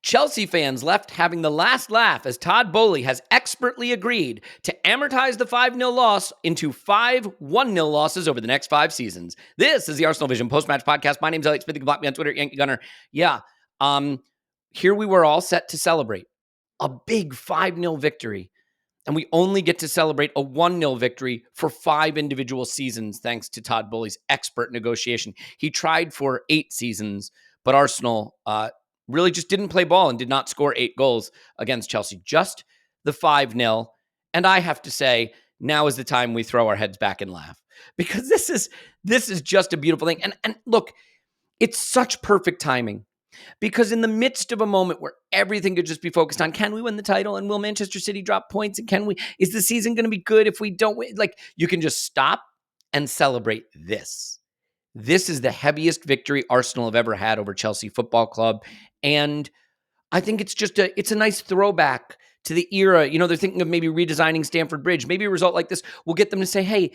Chelsea fans left having the last laugh as Todd Boehly has expertly agreed to amortize the 5-0 loss into 5 1-0 losses over the next 5 seasons. This is the Arsenal Vision post-match podcast. My name's Alex Smith. You can block me on Twitter, Yankee Gunner. Yeah, here we were all set to celebrate a big 5-0 victory, and we only get to celebrate a 1-0 victory for 5 individual seasons thanks to Todd Boehly's expert negotiation. He tried for 8 seasons, but Arsenal really just didn't play ball and did not score 8 goals against Chelsea. Just the 5-0. And I have to say, now is the time we throw our heads back and laugh, because this is just a beautiful thing. And look, it's such perfect timing, because in the midst of a moment where everything could just be focused on, can we win the title? And will Manchester City drop points? And is the season going to be good if we don't win? Like, you can just stop and celebrate this. This is the heaviest victory Arsenal have ever had over Chelsea Football Club. And I think it's a nice throwback to the era. You know, they're thinking of maybe redesigning Stamford Bridge. Maybe a result like this will get them to say, hey,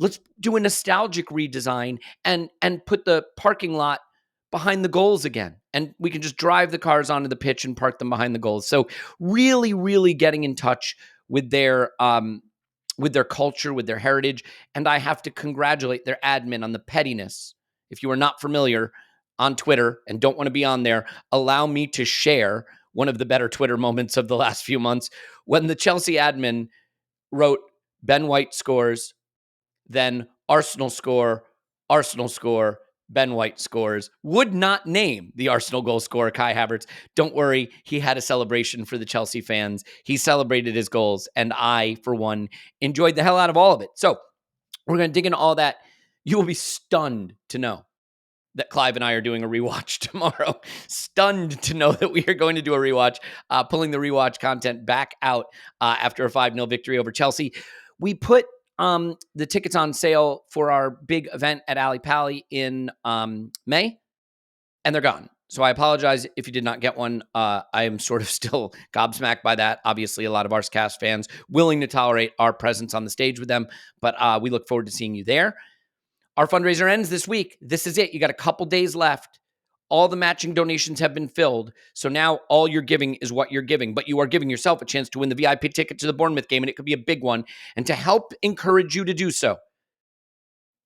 let's do a nostalgic redesign and put the parking lot behind the goals again. And we can just drive the cars onto the pitch and park them behind the goals. So really, really getting in touch with their culture, with their heritage. And I have to congratulate their admin on the pettiness. If you are not familiar on Twitter and don't want to be on there, allow me to share one of the better Twitter moments of the last few months, when the Chelsea admin wrote Ben White scores, then Arsenal score, Ben White scores, would not name the Arsenal goal scorer, Kai Havertz. Don't worry, he had a celebration for the Chelsea fans. He celebrated his goals, and I, for one, enjoyed the hell out of all of it. So we're going to dig into all that. You will be stunned to know that Clive and I are doing a rewatch tomorrow. Stunned to know that we are going to do a rewatch, pulling the rewatch content back out after a 5-0 victory over Chelsea. We put the tickets on sale for our big event at Ali Pally in May, and they're gone. So I apologize if you did not get one. I am sort of still gobsmacked by that. Obviously, a lot of Arscast fans willing to tolerate our presence on the stage with them, but we look forward to seeing you there. Our fundraiser ends this week. This is it. You got a couple days left. All the matching donations have been filled. So now all you're giving is what you're giving, but you are giving yourself a chance to win the VIP ticket to the Bournemouth game, and it could be a big one. And to help encourage you to do so,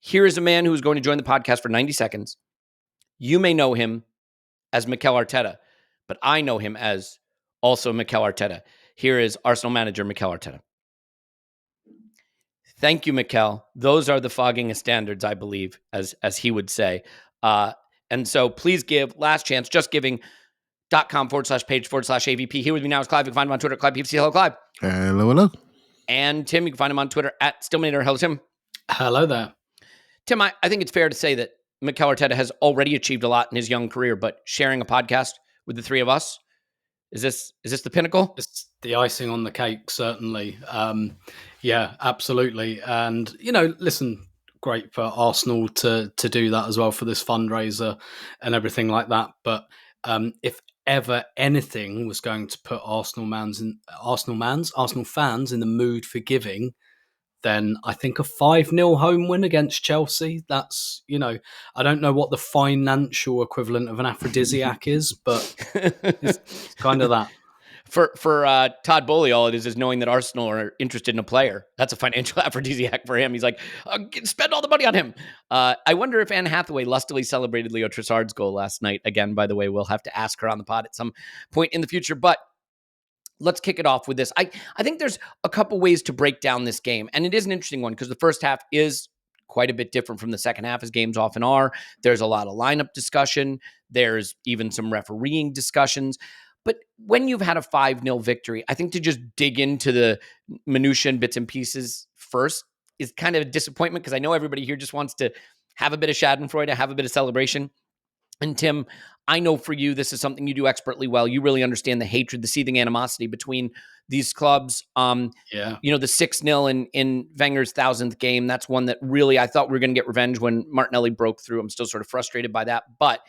here is a man who is going to join the podcast for 90 seconds. You may know him as Mikel Arteta, but I know him as also Mikel Arteta. Here is Arsenal manager Mikel Arteta. Thank you, Mikel. Those are the fogging of standards, I believe, as he would say. And so please give, last chance, justgiving.com/page/AVP. Here with me now is Clive. You can find him on Twitter, Clive PFC. Hello, Clive. Hello. And Tim, you can find him on Twitter at Stillmater. Hello, Tim. Hello there. Tim, I think it's fair to say that Mikel Arteta has already achieved a lot in his young career, but sharing a podcast with the three of us, is this the pinnacle? It's the icing on the cake, certainly. Yeah, absolutely. And, listen, great for Arsenal to do that as well for this fundraiser and everything like that. But if ever anything was going to put Arsenal fans in the mood for giving, then I think a 5-0 home win against Chelsea, that's, I don't know what the financial equivalent of an aphrodisiac is, but it's kind of that. For Todd Boehly, all it is knowing that Arsenal are interested in a player. That's a financial aphrodisiac for him. He's like, spend all the money on him. I wonder if Anne Hathaway lustily celebrated Leo Trossard's goal last night. Again, by the way, we'll have to ask her on the pod at some point in the future. But let's kick it off with this. I think there's a couple ways to break down this game. And it is an interesting one because the first half is quite a bit different from the second half, as games often are. There's a lot of lineup discussion. There's even some refereeing discussions. But when you've had a 5-0 victory, I think to just dig into the minutiae and bits and pieces first is kind of a disappointment, because I know everybody here just wants to have a bit of Schadenfreude, have a bit of celebration. And Tim, I know for you, this is something you do expertly well. You really understand the hatred, the seething animosity between these clubs. The 6-0 in Wenger's 1,000th game, that's one that really I thought we were going to get revenge when Martinelli broke through. I'm still sort of frustrated by that. But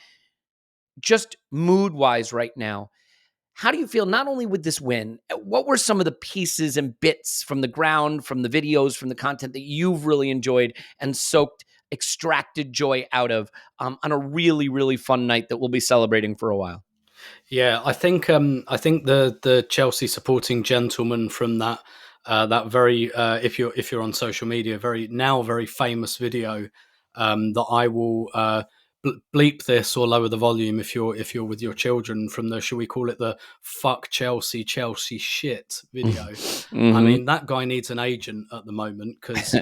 just mood-wise right now, how do you feel not only with this win, what were some of the pieces and bits from the ground, from the videos, from the content that you've really enjoyed and extracted joy out of on a really, really fun night that we'll be celebrating for a while? Yeah, I think the Chelsea supporting gentleman from that very if you're on social media, very famous video, that I will bleep this or lower the volume if you're with your children, from the, shall we call it, the fuck Chelsea shit video. I Hmm. mean, that guy needs an agent at the moment, because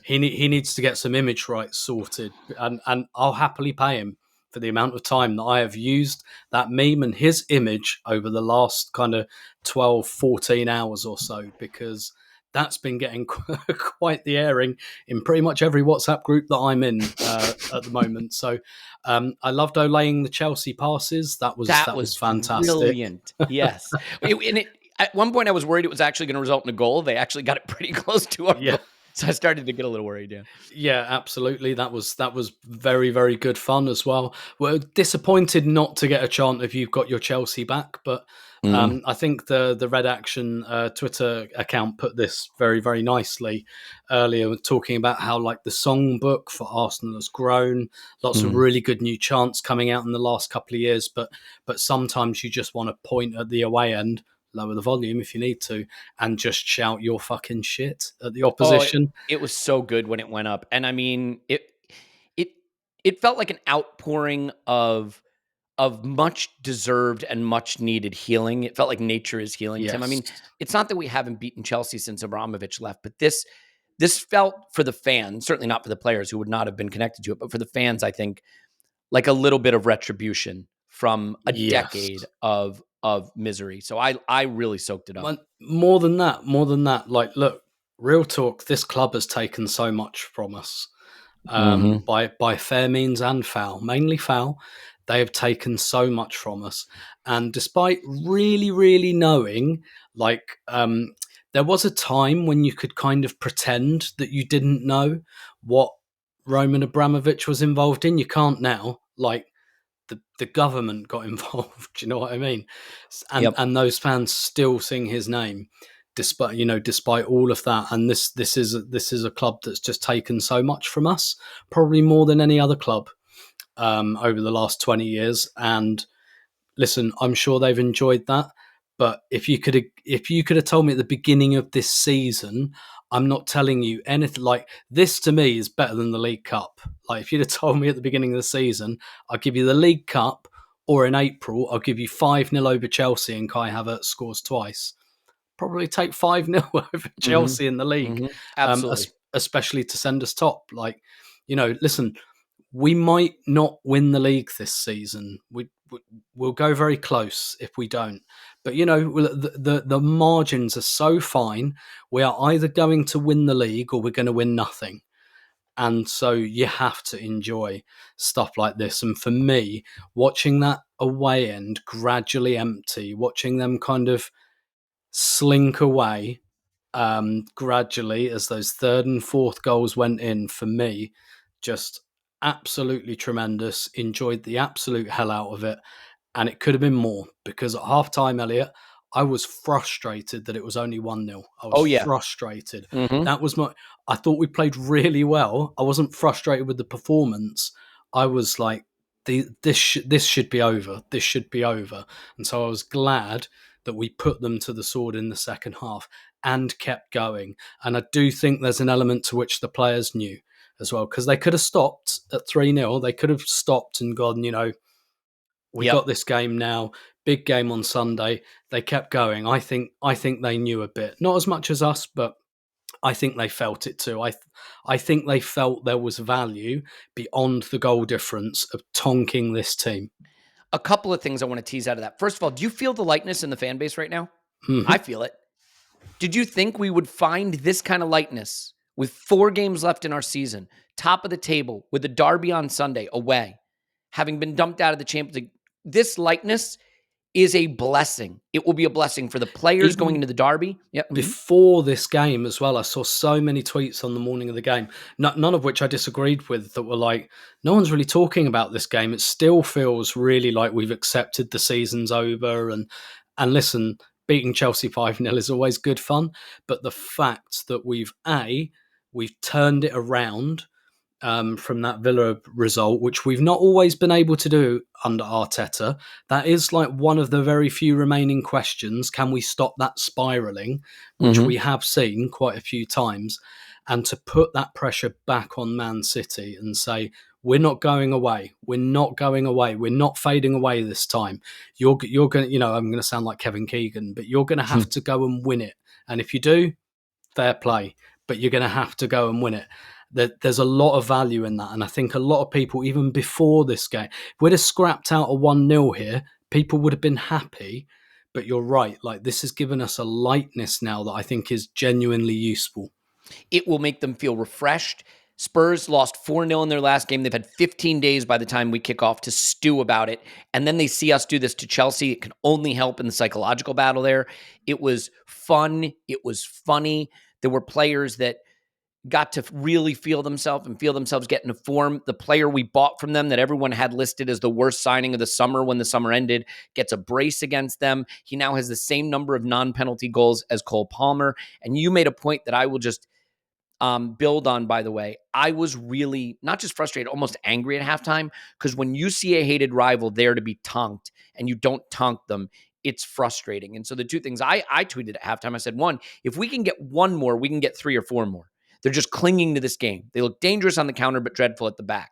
he needs to get some image rights sorted, and I'll happily pay him for the amount of time that I have used that meme and his image over the last kind of 12, 14 hours or so, because that's been getting quite the airing in pretty much every WhatsApp group that I'm in at the moment. So I loved Olaying the Chelsea passes. That was That that was was fantastic. brilliant. Yes. And at one point, I was worried it was actually going to result in a goal. They actually got it pretty close to our Yeah. goal. So I started to get a little worried. Yeah. Yeah, absolutely. That was very, very good fun as well. We're disappointed not to get a chant of "You've got your Chelsea back," but Mm. I think the Red Action Twitter account put this very, very nicely earlier, talking about how, like, the songbook for Arsenal has grown. Lots of Mm. really good new chants coming out in the last couple of years, but sometimes you just want to point at the away end, lower the volume if you need to, and just shout your fucking shit at the Oh, opposition. it was so good when it went up. And I mean, it it felt like an outpouring of much deserved and much needed healing. It felt like nature is healing, Tim. I Yes. mean, it's not that we haven't beaten Chelsea since Abramovich left, but this felt, for the fans, certainly not for the players who would not have been connected to it, but for the fans, I think, like a little bit of retribution from a Yes. decade of misery. So I really soaked it up. More than that, like, look, real talk, this club has taken so much from us, Mhm. by fair means and foul, mainly foul. They have taken so much from us, and despite really, really knowing, like, there was a time when you could kind of pretend that you didn't know what Roman Abramovich was involved in. You can't now. Like, the government got involved. Do you know what I mean? And Yep. and those fans still sing his name, despite all of that. And this is a club that's just taken so much from us, probably more than any other club over the last 20 years. And listen, I'm sure they've enjoyed that. But if you could have told me at the beginning of this season, I'm not telling you anything, like, this to me is better than the League Cup. Like, if you'd have told me at the beginning of the season, I'll give you the League Cup, or in April, I'll give you 5-0 over Chelsea and Kai Havertz scores twice. Probably take 5-0 over Mhm. Chelsea in the league, Mhm. Absolutely. especially to send us top. Like, listen, we might not win the league this season. We'll go very close if we don't. But the margins are so fine. We are either going to win the league or we're going to win nothing. And so you have to enjoy stuff like this. And for me, watching that away end gradually empty, watching them kind of slink away gradually as those third and fourth goals went in, for me, just absolutely tremendous. Enjoyed the absolute hell out of it. And it could have been more, because at half time, Elliot, I was frustrated that it was only 1-0. I was Oh, yeah. frustrated. Mhm. That was my. I thought we played really well. I wasn't frustrated with the performance. I was like, this should be over. This should be over. And so I was glad that we put them to the sword in the second half and kept going. And I do think there's an element to which the players knew as well, because they could have stopped at 3-0. They could have stopped and gone, we Yep. got this game now, big game on Sunday. They kept going. I think they knew a bit, not as much as us, but I think they felt it too. I think they felt there was value beyond the goal difference of tonking this team. A couple of things I want to tease out of that. First of all, do you feel the lightness in the fan base right now? I Hmm. feel it. Did you think we would find this kind of lightness with 4 games left in our season, top of the table, with the derby on Sunday away, having been dumped out of the Champions League? This lightness is a blessing. It will be a blessing for the players going Even into the derby. Yeah. Mhm. before this game as well, I saw so many tweets on the morning of the game, none of which I disagreed with, that were like, no one's really talking about this game. It still feels really like we've accepted the season's over. And listen, beating Chelsea 5-0 is always good fun. But the fact that we've turned it around, from that Villa result, which we've not always been able to do under Arteta. That is like one of the very few remaining questions. Can we stop that spiraling, which Mm-hmm. we have seen quite a few times, and to put that pressure back on Man City and say, we're not going away. We're not going away. We're not fading away this time. You're going to, I'm going to sound like Kevin Keegan, but you're going to have to go and win it. And if you do, fair play, but you're going to have to go and win it. There's a lot of value in that. And I think a lot of people, even before this game, if we'd have scrapped out a 1-0 here, people would have been happy. But you're right. Like, this has given us a lightness now that I think is genuinely useful. It will make them feel refreshed. Spurs lost 4-0 in their last game. They've had 15 days by the time we kick off to stew about it. And then they see us do this to Chelsea. It can only help in the psychological battle there. It was fun. It was funny. There were players that got to really feel themselves get into form. The player we bought from them that everyone had listed as the worst signing of the summer when the summer ended gets a brace against them. He now has the same number of non-penalty goals as Cole Palmer. And you made a point that I will just build on, by the way. I was really not just frustrated, almost angry at halftime, because when you see a hated rival there to be tonked and you don't tonk them, it's frustrating. And so the two things I tweeted at halftime, I said, one, if we can get one more, we can get 3 or 4 more. They're just clinging to this game. They look dangerous on the counter, but dreadful at the back.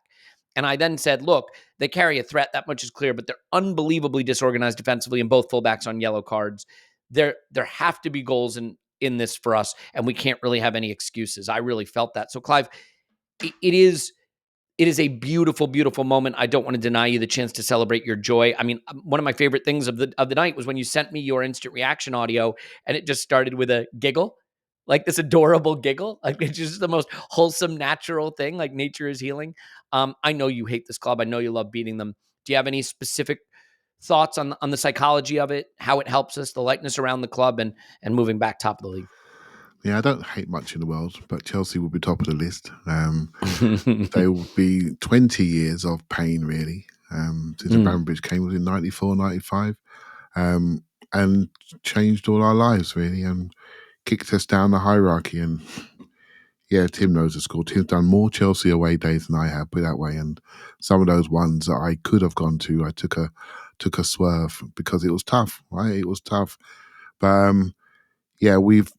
And I then said, look, they carry a threat. That much is clear, but they're unbelievably disorganized defensively, and both fullbacks on yellow cards. There have to be goals in this for us, and we can't really have any excuses. I really felt that. So, Clive, it is a beautiful, beautiful moment. I don't want to deny you the chance to celebrate your joy. I mean, one of my favorite things of the night was when you sent me your instant reaction audio, and it just started with a giggle, like this adorable giggle. Like, it's just the most wholesome, natural thing. Like, nature is healing. I know you hate this club. I know you love beating them. Do you have any specific thoughts on the psychology of it, how it helps us, the lightness around the club, and moving back top of the league? Yeah, I don't hate much in the world, but Chelsea will be top of the list. They will be 20 years of pain, really, since Abramovich came, was in 94, 95, and changed all our lives, really, and kicked us down the hierarchy. And yeah, Tim knows the score. Tim's done more Chelsea away days than I have, put it that way. And some of those ones that I could have gone to, I took a swerve because it was tough, right? It was tough. But yeah, we've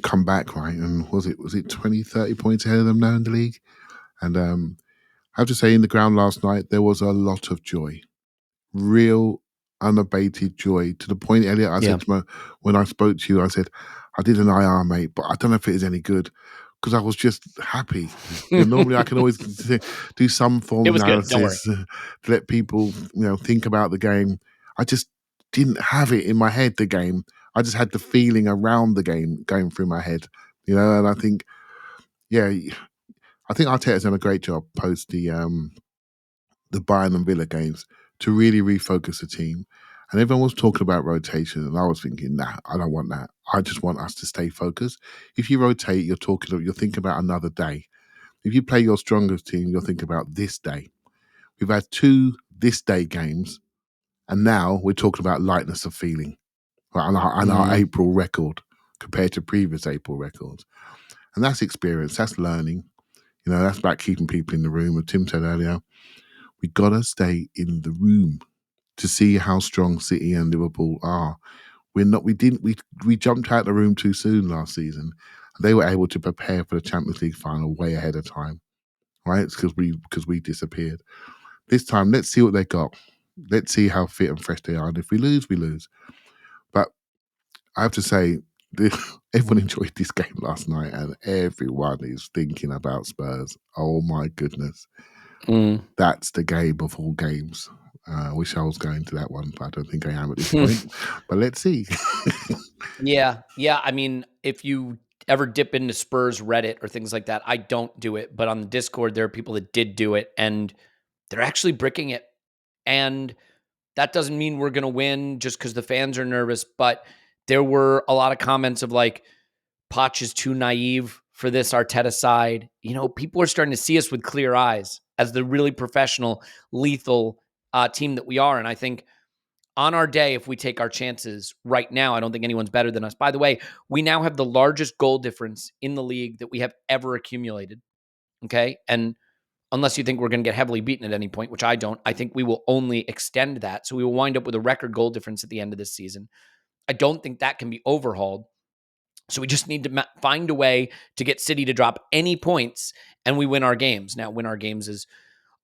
come back, right? And was it 20, 30 points ahead of them now in the league? And I have to say, in the ground last night, there was a lot of joy, real unabated joy, to the point, Elliot, I said to my, when I spoke to you, I said, I did an IR, mate, but I don't know if it is any good, because I was just happy. Normally I can always do some form of analysis to let people, think about the game. I just didn't have it in my head, the game. I just had the feeling around the game going through my head, and I think, I think Arteta's done a great job post the Bayern and Villa games to really refocus the team. And everyone was talking about rotation, and I was thinking, nah, I don't want that. I just want us to stay focused. If you rotate, you're thinking about another day. If you play your strongest team, you're thinking about this day. We've had 2 this day games, and now we're talking about lightness of feeling, right, on our April record compared to previous April records. And that's experience, that's learning. That's about keeping people in the room. As Tim said earlier, we got to stay in the room to see how strong City and Liverpool are. We jumped out the room too soon last season. They were able to prepare for the Champions League final way ahead of time, right? It's because we disappeared. This time, let's see what they got. Let's see how fit and fresh they are. And if we lose, we lose. But I have to say, everyone enjoyed this game last night, and everyone is thinking about Spurs. Oh my goodness. That's the game of all games. I wish I was going to that one, but I don't think I am at this point. But let's see. Yeah. I mean, if you ever dip into Spurs Reddit or things like that, I don't do it, but on the Discord, there are people that did do it, and they're actually bricking it. And that doesn't mean we're going to win just because the fans are nervous, but there were a lot of comments of like, Poch is too naive for this Arteta side. People are starting to see us with clear eyes as the really professional, lethal team that we are. And I think on our day, if we take our chances right now, I don't think anyone's better than us. By the way, we now have the largest goal difference in the league that we have ever accumulated. Okay. And unless you think we're going to get heavily beaten at any point, which I don't, I think we will only extend that. So we will wind up with a record goal difference at the end of this season. I don't think that can be overhauled. So we just need to find a way to get City to drop any points and we win our games. Now, win our games is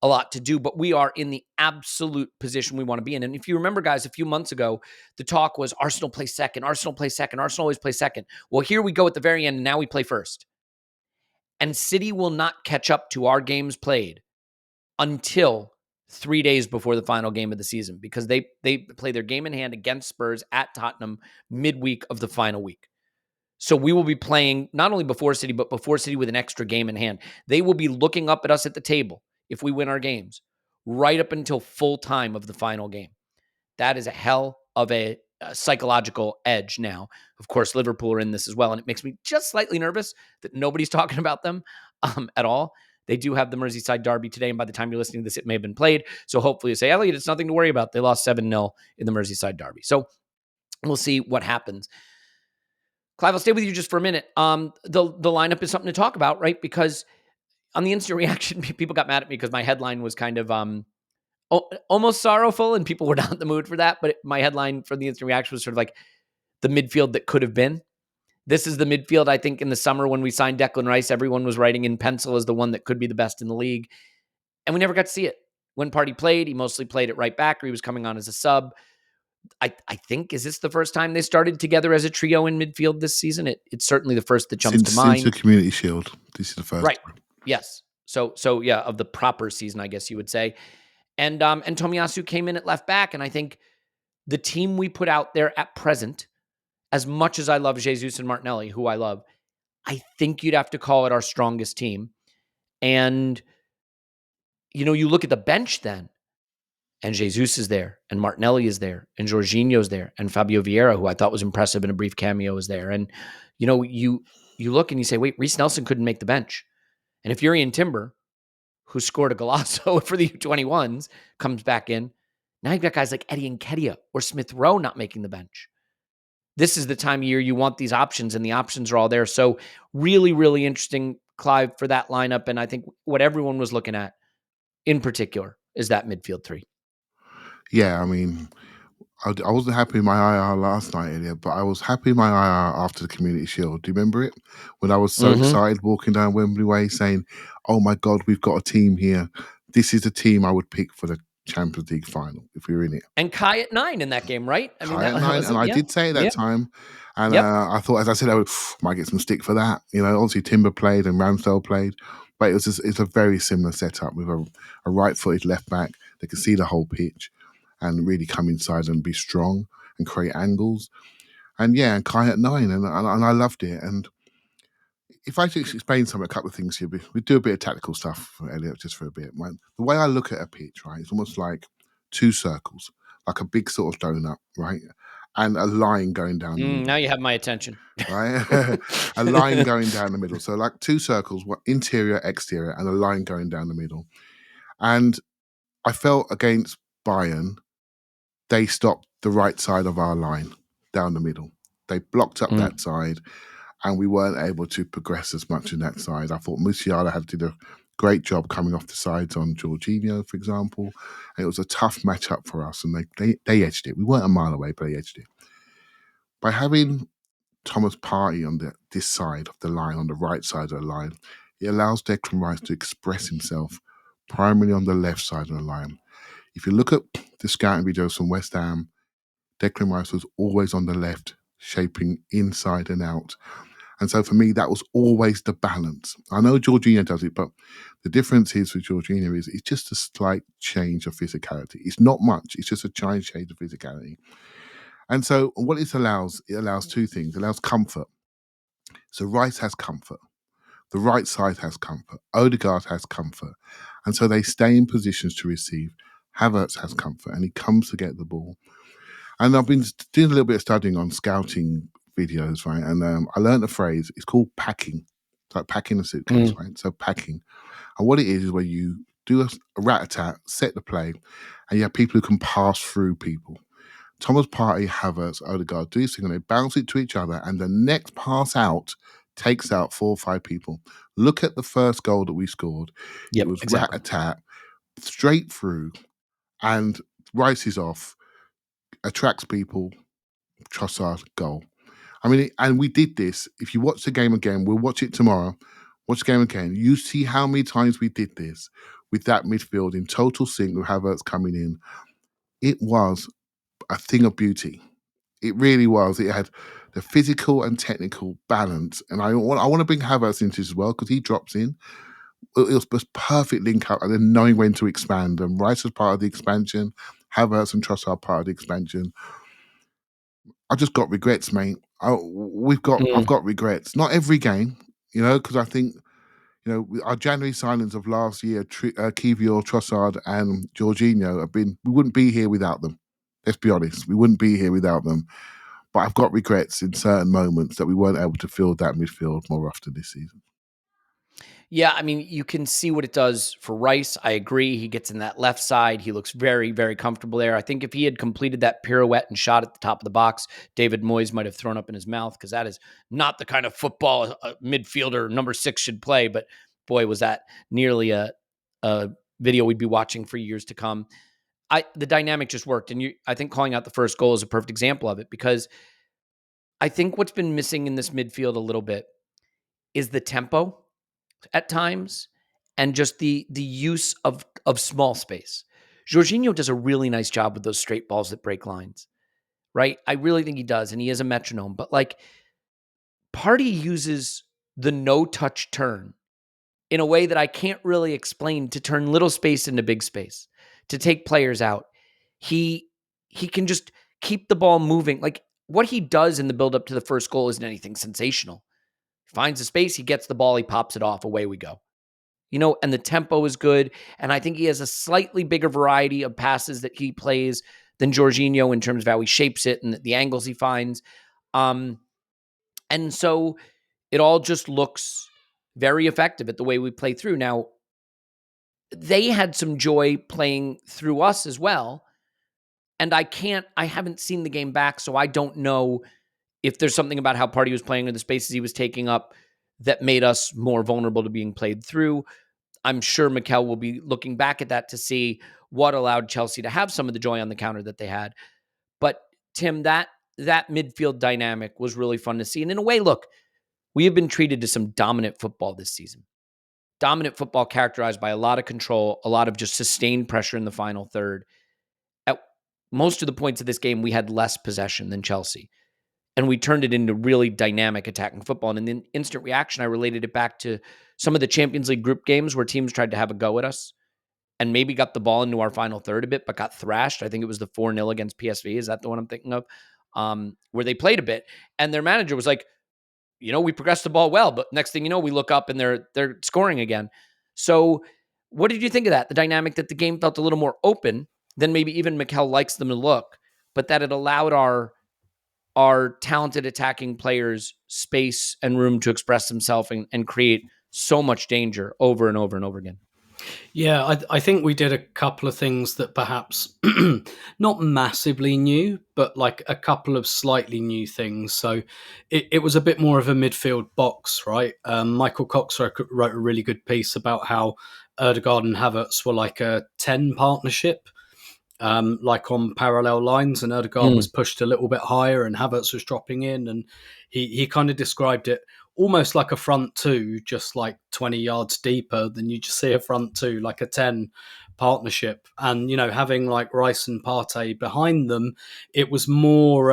a lot to do, but we are in the absolute position we want to be in. And if you remember, guys, a few months ago, the talk was Arsenal plays second, Arsenal plays second, Arsenal always plays second. Well, here we go at the very end, and now we play first. And City will not catch up to our games played until 3 days before the final game of the season, because they play their game in hand against Spurs at Tottenham midweek of the final week. So we will be playing not only before City, but before City with an extra game in hand. They will be looking up at us at the table if we win our games right up until full time of the final game. That is a hell of a psychological edge now. Of course, Liverpool are in this as well, and it makes me just slightly nervous that nobody's talking about them at all. They do have the Merseyside derby today, and by the time you're listening to this, it may have been played. So hopefully you say, Elliot, it's nothing to worry about. They lost 7-0 in the Merseyside derby. So we'll see what happens. Clive, I'll stay with you just for a minute. The lineup is something to talk about, right? Because on the instant reaction, people got mad at me because my headline was kind of almost sorrowful, and people were not in the mood for that. But my headline for the instant reaction was sort of like the midfield that could have been. This is the midfield, I think, in the summer when we signed Declan Rice, everyone was writing in pencil as the one that could be the best in the league. And we never got to see it. When Partey played, he mostly played at right back, or he was coming on as a sub. I think, is this the first time they started together as a trio in midfield this season? It's certainly the first that jumps to mind. Since the Community Shield, this is the first. Right. Yes. So yeah, of the proper season, I guess you would say. And Tomiyasu came in at left back, and I think the team we put out there at present, as much as I love Jesus and Martinelli, who I love, I think you'd have to call it our strongest team. And, you look at the bench then, and Jesus is there, and Martinelli is there, and Jorginho's there, and Fabio Vieira, who I thought was impressive in a brief cameo, is there. And, you look and you say, wait, Reece Nelson couldn't make the bench. And if Ian Timber, who scored a golazo for the U21s, comes back in, now you've got guys like Eddie Nketiah or Smith Rowe not making the bench. This is the time of year you want these options, and the options are all there. So really, really interesting, Clive, for that lineup. And I think what everyone was looking at in particular is that midfield three. Yeah, I mean, I wasn't happy in my IR last night, Elliot, but I was happy in my IR after the Community Shield. Do you remember it? When I was so excited walking down Wembley Way saying, oh my God, we've got a team here. This is a team I would pick for the Champions League final if we were in it. And Kai at 9 in that game, right? Kai at 9, and I did say at that time. And I thought, as I said, I might get some stick for that. Obviously Timber played and Ramsdale played, but it's a very similar setup with a right-footed left back that can see the whole pitch and really come inside and be strong and create angles. And Kai at 9, and I loved it. And if I just explain a couple of things here, we do a bit of tactical stuff, Elliot, just for a bit. Right? The way I look at a pitch, right, it's almost like two circles, like a big sort of donut, right? And a line going down the middle. Now you have my attention. Right? A line going down the middle. So like two circles, interior, exterior, and a line going down the middle. And I felt against Bayern, they stopped the right side of our line down the middle. They blocked up that side, and we weren't able to progress as much in that side. I thought Musiala had did a great job coming off the sides on Jorginho, for example. And it was a tough matchup for us, and they edged it. We weren't a mile away, but they edged it. By having Thomas Partey on this side of the line, on the right side of the line, it allows Declan Rice to express himself primarily on the left side of the line. If you look at the scouting videos from West Ham, Declan Rice was always on the left, shaping inside and out. And so for me, that was always the balance. I know Jorginho does it, but the difference is with Jorginho is it's just a slight change of physicality. It's not much. It's just a change of physicality. And so what it allows two things. It allows comfort. So Rice has comfort. The right side has comfort. Odegaard has comfort. And so they stay in positions to receive. Havertz has comfort, and he comes to get the ball. And I've been doing a little bit of studying on scouting videos, right? And I learned a phrase. It's called packing. It's like packing a suitcase, right? So packing. And what it is where you do a rat-a-tat, set the play, and you have people who can pass through people. Thomas Partey, Havertz, Odegaard do this thing, and they bounce it to each other, and the next pass out takes out 4 or 5 people. Look at the first goal that we scored. Yep, It was exactly. rat-a-tat, straight through, and Rice is off, attracts people, Trossard, goal. I mean, and we did this. If you watch the game again, we'll watch it tomorrow. Watch the game again. You see how many times we did this with that midfield in total sync with Havertz coming in. It was a thing of beauty. It really was. It had the physical and technical balance. And I want to bring Havertz into this as well because he drops in. It was just perfect link up and then knowing when to expand. And Rice was part of the expansion. Havertz and Trossard part of the expansion. I just got regrets, mate. I've got regrets. Not every game, because I think, our January signings of last year, Kivior, Trossard, and Jorginho we wouldn't be here without them. Let's be honest, we wouldn't be here without them. But I've got regrets in certain moments that we weren't able to fill that midfield more often this season. Yeah, I mean, you can see what it does for Rice. I agree. He gets in that left side. He looks very, very comfortable there. I think if he had completed that pirouette and shot at the top of the box, David Moyes might have thrown up in his mouth because that is not the kind of football a midfielder number 6 should play. But boy, was that nearly a video we'd be watching for years to come. The dynamic just worked. And I think calling out the first goal is a perfect example of it because I think what's been missing in this midfield a little bit is the tempo at times and just the use of small space. Jorginho does a really nice job with those straight balls that break lines, right? I really think he does, and he is a metronome. But like, Partey uses the no-touch turn in a way that I can't really explain to turn little space into big space, to take players out. He can just keep the ball moving. Like, what he does in the build-up to the first goal isn't anything sensational. He finds a space, he gets the ball, he pops it off, away we go. And the tempo is good. And I think he has a slightly bigger variety of passes that he plays than Jorginho in terms of how he shapes it and the angles he finds. And so it all just looks very effective at the way we play through. Now, they had some joy playing through us as well. And I haven't seen the game back, so I don't know if there's something about how Partey was playing or the spaces he was taking up that made us more vulnerable to being played through. I'm sure Mikel will be looking back at that to see what allowed Chelsea to have some of the joy on the counter that they had. But Tim, that midfield dynamic was really fun to see. And in a way, look, we have been treated to some dominant football this season. Dominant football characterized by a lot of control, a lot of just sustained pressure in the final third. At most of the points of this game, we had less possession than Chelsea. And we turned it into really dynamic attacking football. And in the instant reaction, I related it back to some of the Champions League group games where teams tried to have a go at us and maybe got the ball into our final third a bit, but got thrashed. I think it was the 4-0 against PSV. Is that the one I'm thinking of? Where they played a bit. And their manager was like, we progressed the ball well, but next thing you know, we look up and they're scoring again. So what did you think of that? The dynamic that the game felt a little more open than maybe even Mikel likes them to look, but that it allowed our talented attacking players space and room to express themselves and create so much danger over and over and over again. Yeah, I think we did a couple of things that perhaps not massively new, but like a couple of slightly new things. So it was a bit more of a midfield box, right? Michael Coxer wrote a really good piece about how Ødegaard and Havertz were like a 10 partnership. Like on parallel lines, and Ødegaard was pushed a little bit higher and Havertz was dropping in, and he kind of described it almost like a front two, just like 20 yards deeper than you just see a front two, like a 10 partnership. And, having like Rice and Partey behind them, it was more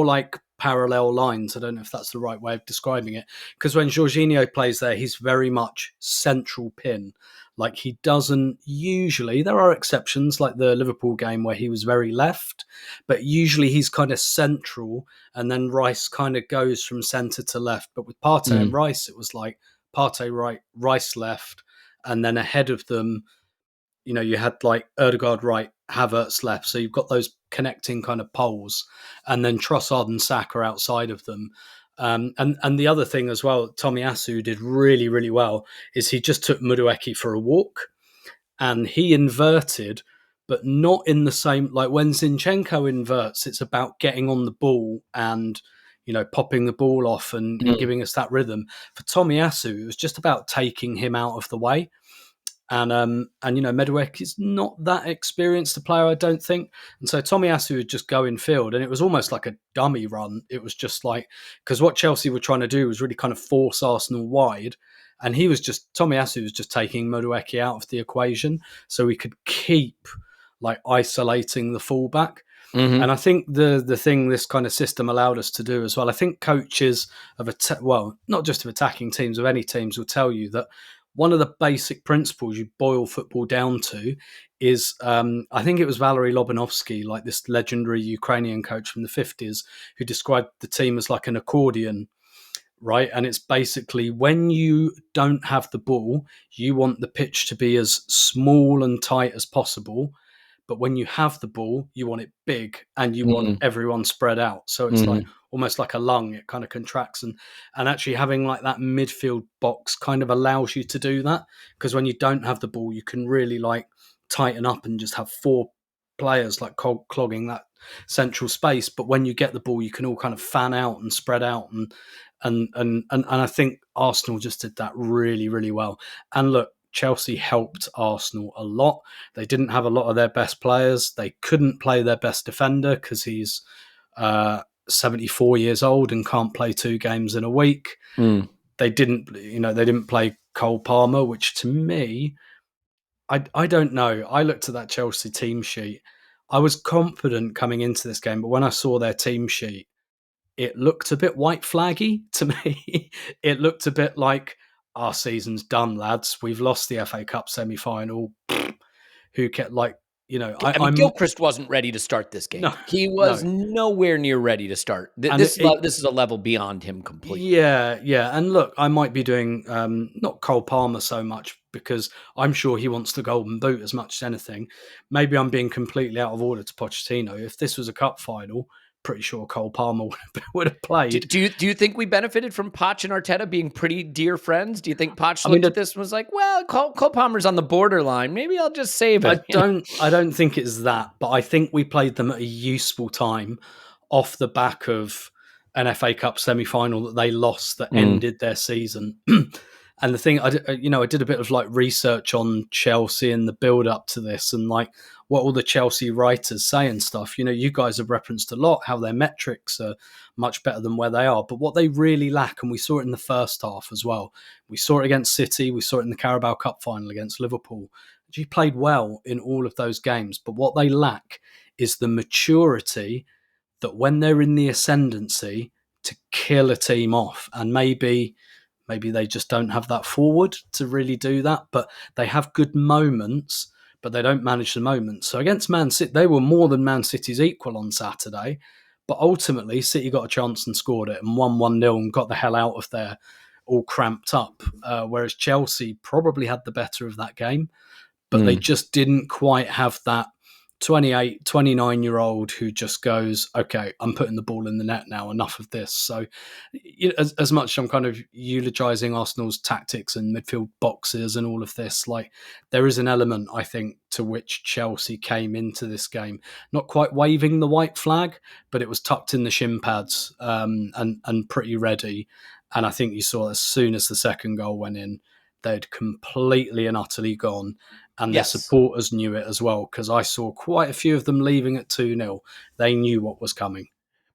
like parallel lines. I don't know if that's the right way of describing it, because when Jorginho plays there, he's very much central pin. Like, he doesn't usually, there are exceptions like the Liverpool game where he was very left, but usually he's kind of central, and then Rice kind of goes from centre to left. But with Partey and Rice, it was like Partey right, Rice left, and then ahead of them, you had like Ødegaard right, Havertz left. So you've got those connecting kind of poles, and then Trossard and Saka outside of them. And the other thing as well, Tomiyasu did really, really well, is he just took Madueke for a walk and he inverted, but not in the same, like when Zinchenko inverts, it's about getting on the ball and, popping the ball off and giving us that rhythm. For Tomiyasu, it was just about taking him out of the way. And Meduek is not that experienced a player, I don't think. And so Tomiyasu would just go in field, and it was almost like a dummy run. It was just like, because what Chelsea were trying to do was really kind of force Arsenal wide, and Tomiyasu was just taking Meduek out of the equation, so we could keep like isolating the fullback. Mm-hmm. And I think the thing this kind of system allowed us to do as well, I think coaches of not just of attacking teams, of any teams, will tell you that one of the basic principles you boil football down to is, I think it was Valery Lobanovsky, like this legendary Ukrainian coach from the 50s, who described the team as like an accordion, right? And it's basically, when you don't have the ball, you want the pitch to be as small and tight as possible. But when you have the ball, you want it big and you want everyone spread out. So it's like almost like a lung. It kind of contracts, and actually having like that midfield box kind of allows you to do that, because when you don't have the ball, you can really like tighten up and just have four players like clogging that central space. But when you get the ball, you can all kind of fan out and spread out, and I think Arsenal just did that really, really well. And look, Chelsea helped Arsenal a lot. They didn't have a lot of their best players. They couldn't play their best defender because he's 74 years old and can't play 2 games in a week. They didn't play Cole Palmer, which to me, I don't know. I looked at that Chelsea team sheet. I was confident coming into this game, but when I saw their team sheet, it looked a bit white flaggy to me. It looked a bit like, our season's done, lads. We've lost the FA Cup semi-final. Who kept I mean, Gilchrist wasn't ready to start this game. No, he was nowhere near ready to start. This is a level beyond him completely. Yeah. And look, I might be doing not Cole Palmer so much, because I'm sure he wants the golden boot as much as anything. Maybe I'm being completely out of order to Pochettino. If this was a cup final, pretty sure Cole Palmer would have played. Do you think we benefited from Poch and Arteta being pretty dear friends? Do you think Poch looked at this and was like, well, Cole Palmer's on the borderline, maybe I'll just save it? I don't think it's that, but I think we played them at a useful time off the back of an FA Cup semi-final that they lost that ended their season. And the thing, I did a bit of like research on Chelsea and the build up to this, and like what all the Chelsea writers say and stuff. You guys have referenced a lot how their metrics are much better than where they are, but what they really lack, and we saw it in the first half as well. We saw it against City, we saw it in the Carabao Cup final against Liverpool. She played well in all of those games, but what they lack is the maturity that when they're in the ascendancy to kill a team off. And maybe they just don't have that forward to really do that, but they have good moments, but they don't manage the moments. So against Man City, they were more than Man City's equal on Saturday, but ultimately City got a chance and scored it and won 1-0 and got the hell out of there all cramped up, whereas Chelsea probably had the better of that game, but they just didn't quite have that 28, 29-year-old who just goes, okay, I'm putting the ball in the net now, enough of this. So as much as I'm kind of eulogizing Arsenal's tactics and midfield boxes and all of this, like there is an element, I think, to which Chelsea came into this game, not quite waving the white flag, but it was tucked in the shin pads and pretty ready. And I think you saw as soon as the second goal went in, they'd completely and utterly gone. And their supporters knew it as well, because I saw quite a few of them leaving at 2-0. They knew what was coming.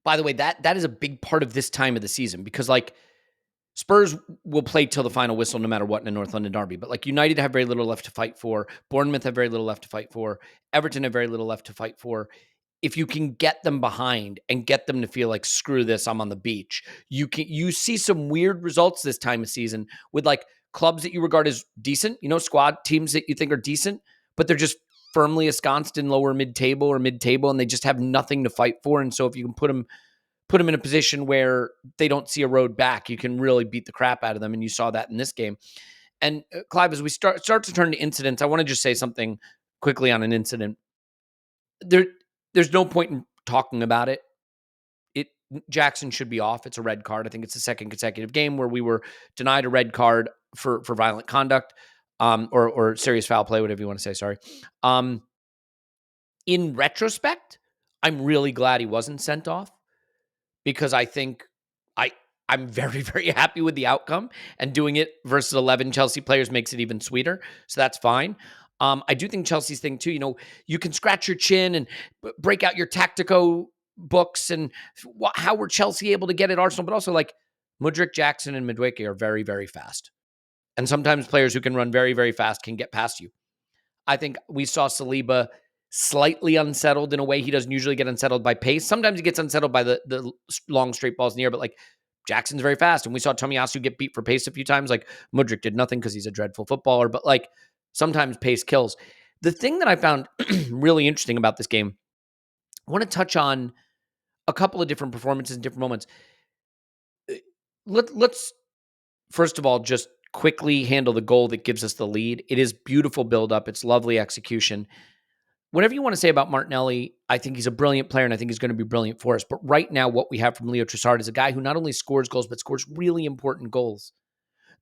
By the way, that is a big part of this time of the season, because like Spurs will play till the final whistle no matter what in a North London derby. But like United have very little left to fight for. Bournemouth have very little left to fight for. Everton have very little left to fight for. If you can get them behind and get them to feel like, screw this, I'm on the beach, you see some weird results this time of season with like clubs that you regard as decent, squad teams that you think are decent, but they're just firmly ensconced in lower mid-table, and they just have nothing to fight for. And so if you can put them in a position where they don't see a road back, you can really beat the crap out of them. And you saw that in this game. And Clive, as we start to turn to incidents, I want to just say something quickly on an incident. There's no point in talking about it. Jackson should be off. It's a red card. I think it's the second consecutive game where we were denied a red card for violent conduct, or serious foul play, whatever you want to say. Sorry. In retrospect, I'm really glad he wasn't sent off, because I think I'm very, very happy with the outcome, and doing it versus 11 Chelsea players makes it even sweeter. So that's fine. I do think Chelsea's thing too, you can scratch your chin and break out your tactico books and how were Chelsea able to get at Arsenal, but also like Mudryk, Jackson, and Madueke are very, very fast. And sometimes players who can run very, very fast can get past you. I think we saw Saliba slightly unsettled in a way he doesn't usually get unsettled by pace. Sometimes he gets unsettled by the long straight balls in the air, but like Jackson's very fast. And we saw Tomiyasu get beat for pace a few times. Like Mudryk did nothing because he's a dreadful footballer, but like sometimes pace kills. The thing that I found really interesting about this game, I want to touch on a couple of different performances in different moments. Let's first of all just quickly handle the goal that gives us the lead. It is beautiful buildup. It's lovely execution. Whatever you want to say about Martinelli, I think he's a brilliant player, and I think he's going to be brilliant for us. But right now, what we have from Leo Trossard is a guy who not only scores goals, but scores really important goals.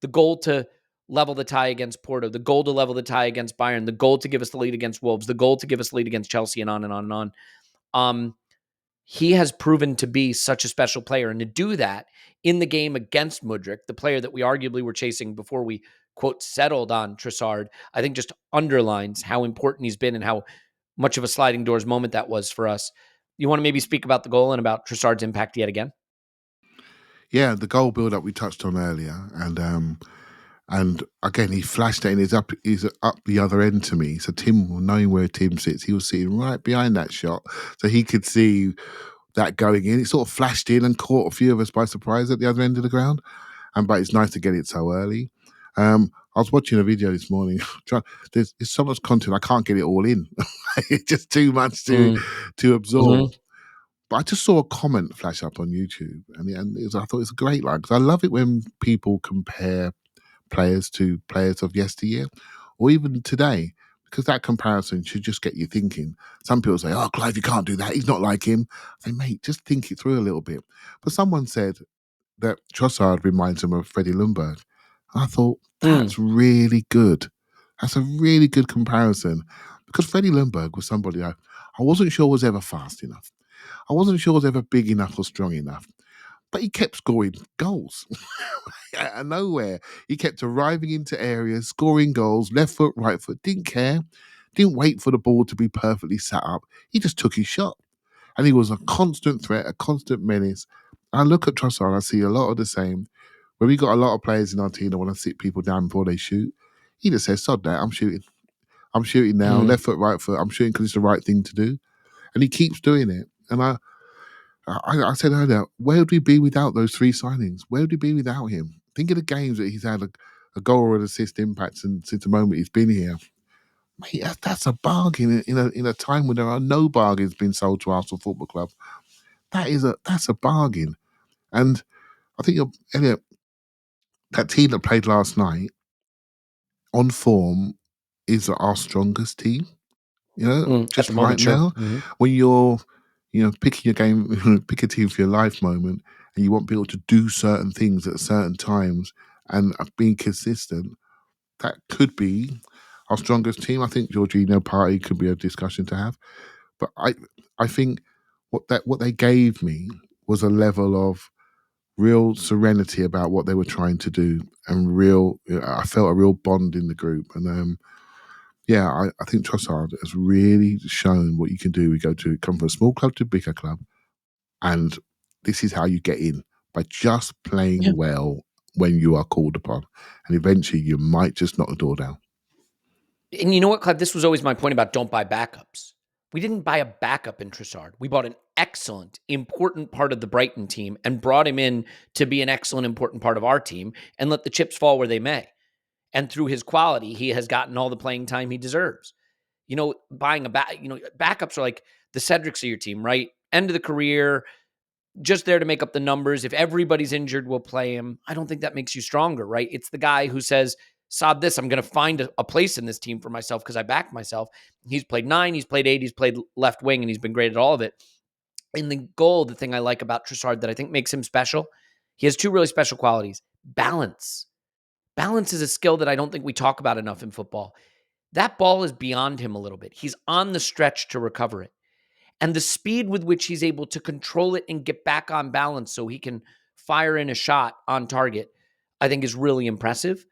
The goal to level the tie against Porto, the goal to level the tie against Bayern, the goal to give us the lead against Wolves, the goal to give us the lead against Chelsea, and on and on and on. He has proven to be such a special player. And to do that in the game against Mudryk, the player that we arguably were chasing before we, quote, settled on Trossard, I think just underlines how important he's been and how much of a sliding doors moment that was for us. You want to maybe speak about the goal and about Trossard's impact yet again? Yeah, the goal build-up we touched on earlier, and again he flashed it and he's up the other end to me. So Tim, knowing where Tim sits, he was sitting right behind that shot, so he could see that going in. It sort of flashed in and caught a few of us by surprise at the other end of the ground. But it's nice to get it so early. I was watching a video this morning. There's so much content, I can't get it all in. It's just too much to absorb. Mm-hmm. But I just saw a comment flash up on YouTube, and I thought it was a great line, because I love it when people compare players to players of yesteryear or even today, because that comparison should just get you thinking. Some people say, "Oh, Clive, you can't do that. He's not like him." I say, mate, just think it through a little bit. But someone said that Trossard reminds him of Freddie Ljungberg. I thought, that's really good. That's a really good comparison, because Freddie Ljungberg was somebody I wasn't sure was ever fast enough. I wasn't sure was ever big enough or strong enough, but he kept scoring goals. Out of nowhere, he kept arriving into areas, scoring goals, left foot, right foot, didn't care, didn't wait for the ball to be perfectly set up. He just took his shot. And he was a constant threat, a constant menace. I look at Trossard, I see a lot of the same. When we got a lot of players in our team that want to sit people down before they shoot, he just says, sod that, I'm shooting. I'm shooting now, left foot, right foot. I'm shooting because it's the right thing to do. And he keeps doing it. And I said earlier, where would we be without those three signings? Where would we be without him? Think of the games that he's had a goal or an assist impact since the moment he's been here. Mate, that's a bargain in a time when there are no bargains being sold to Arsenal Football Club. That's a bargain. And I think Elliot, that team that played last night on form is our strongest team. At Just the right moment, sure. now, when you're picking your game, pick a team for your life moment, and you want people to do certain things at certain times and being consistent, that could be our strongest team. I think Jorginho Party could be a discussion to have, but I think what they gave me was a level of real serenity about what they were trying to do, and I felt a real bond in the group. And I think Trossard has really shown what you can do. We come from a small club to a bigger club, and this is how you get in, by just playing well when you are called upon, and eventually you might just knock the door down. And you know what, Clive? This was always my point about don't buy backups. We didn't buy a backup in Trossard. We bought an excellent, important part of the Brighton team and brought him in to be an excellent, important part of our team and let the chips fall where they may. And through his quality, he has gotten all the playing time he deserves. Buying backups are like the Cedrics of your team, right? End of the career, just there to make up the numbers. If everybody's injured, we'll play him. I don't think that makes you stronger, right? It's the guy who says, sod this, I'm going to find a place in this team for myself because I back myself. He's played 9, he's played 8, he's played left wing, and he's been great at all of it. In the goal, the thing I like about Trossard that I think makes him special, he has 2 really special qualities. Balance. Balance is a skill that I don't think we talk about enough in football. That ball is beyond him a little bit. He's on the stretch to recover it. And the speed with which he's able to control it and get back on balance so he can fire in a shot on target, I think is really impressive.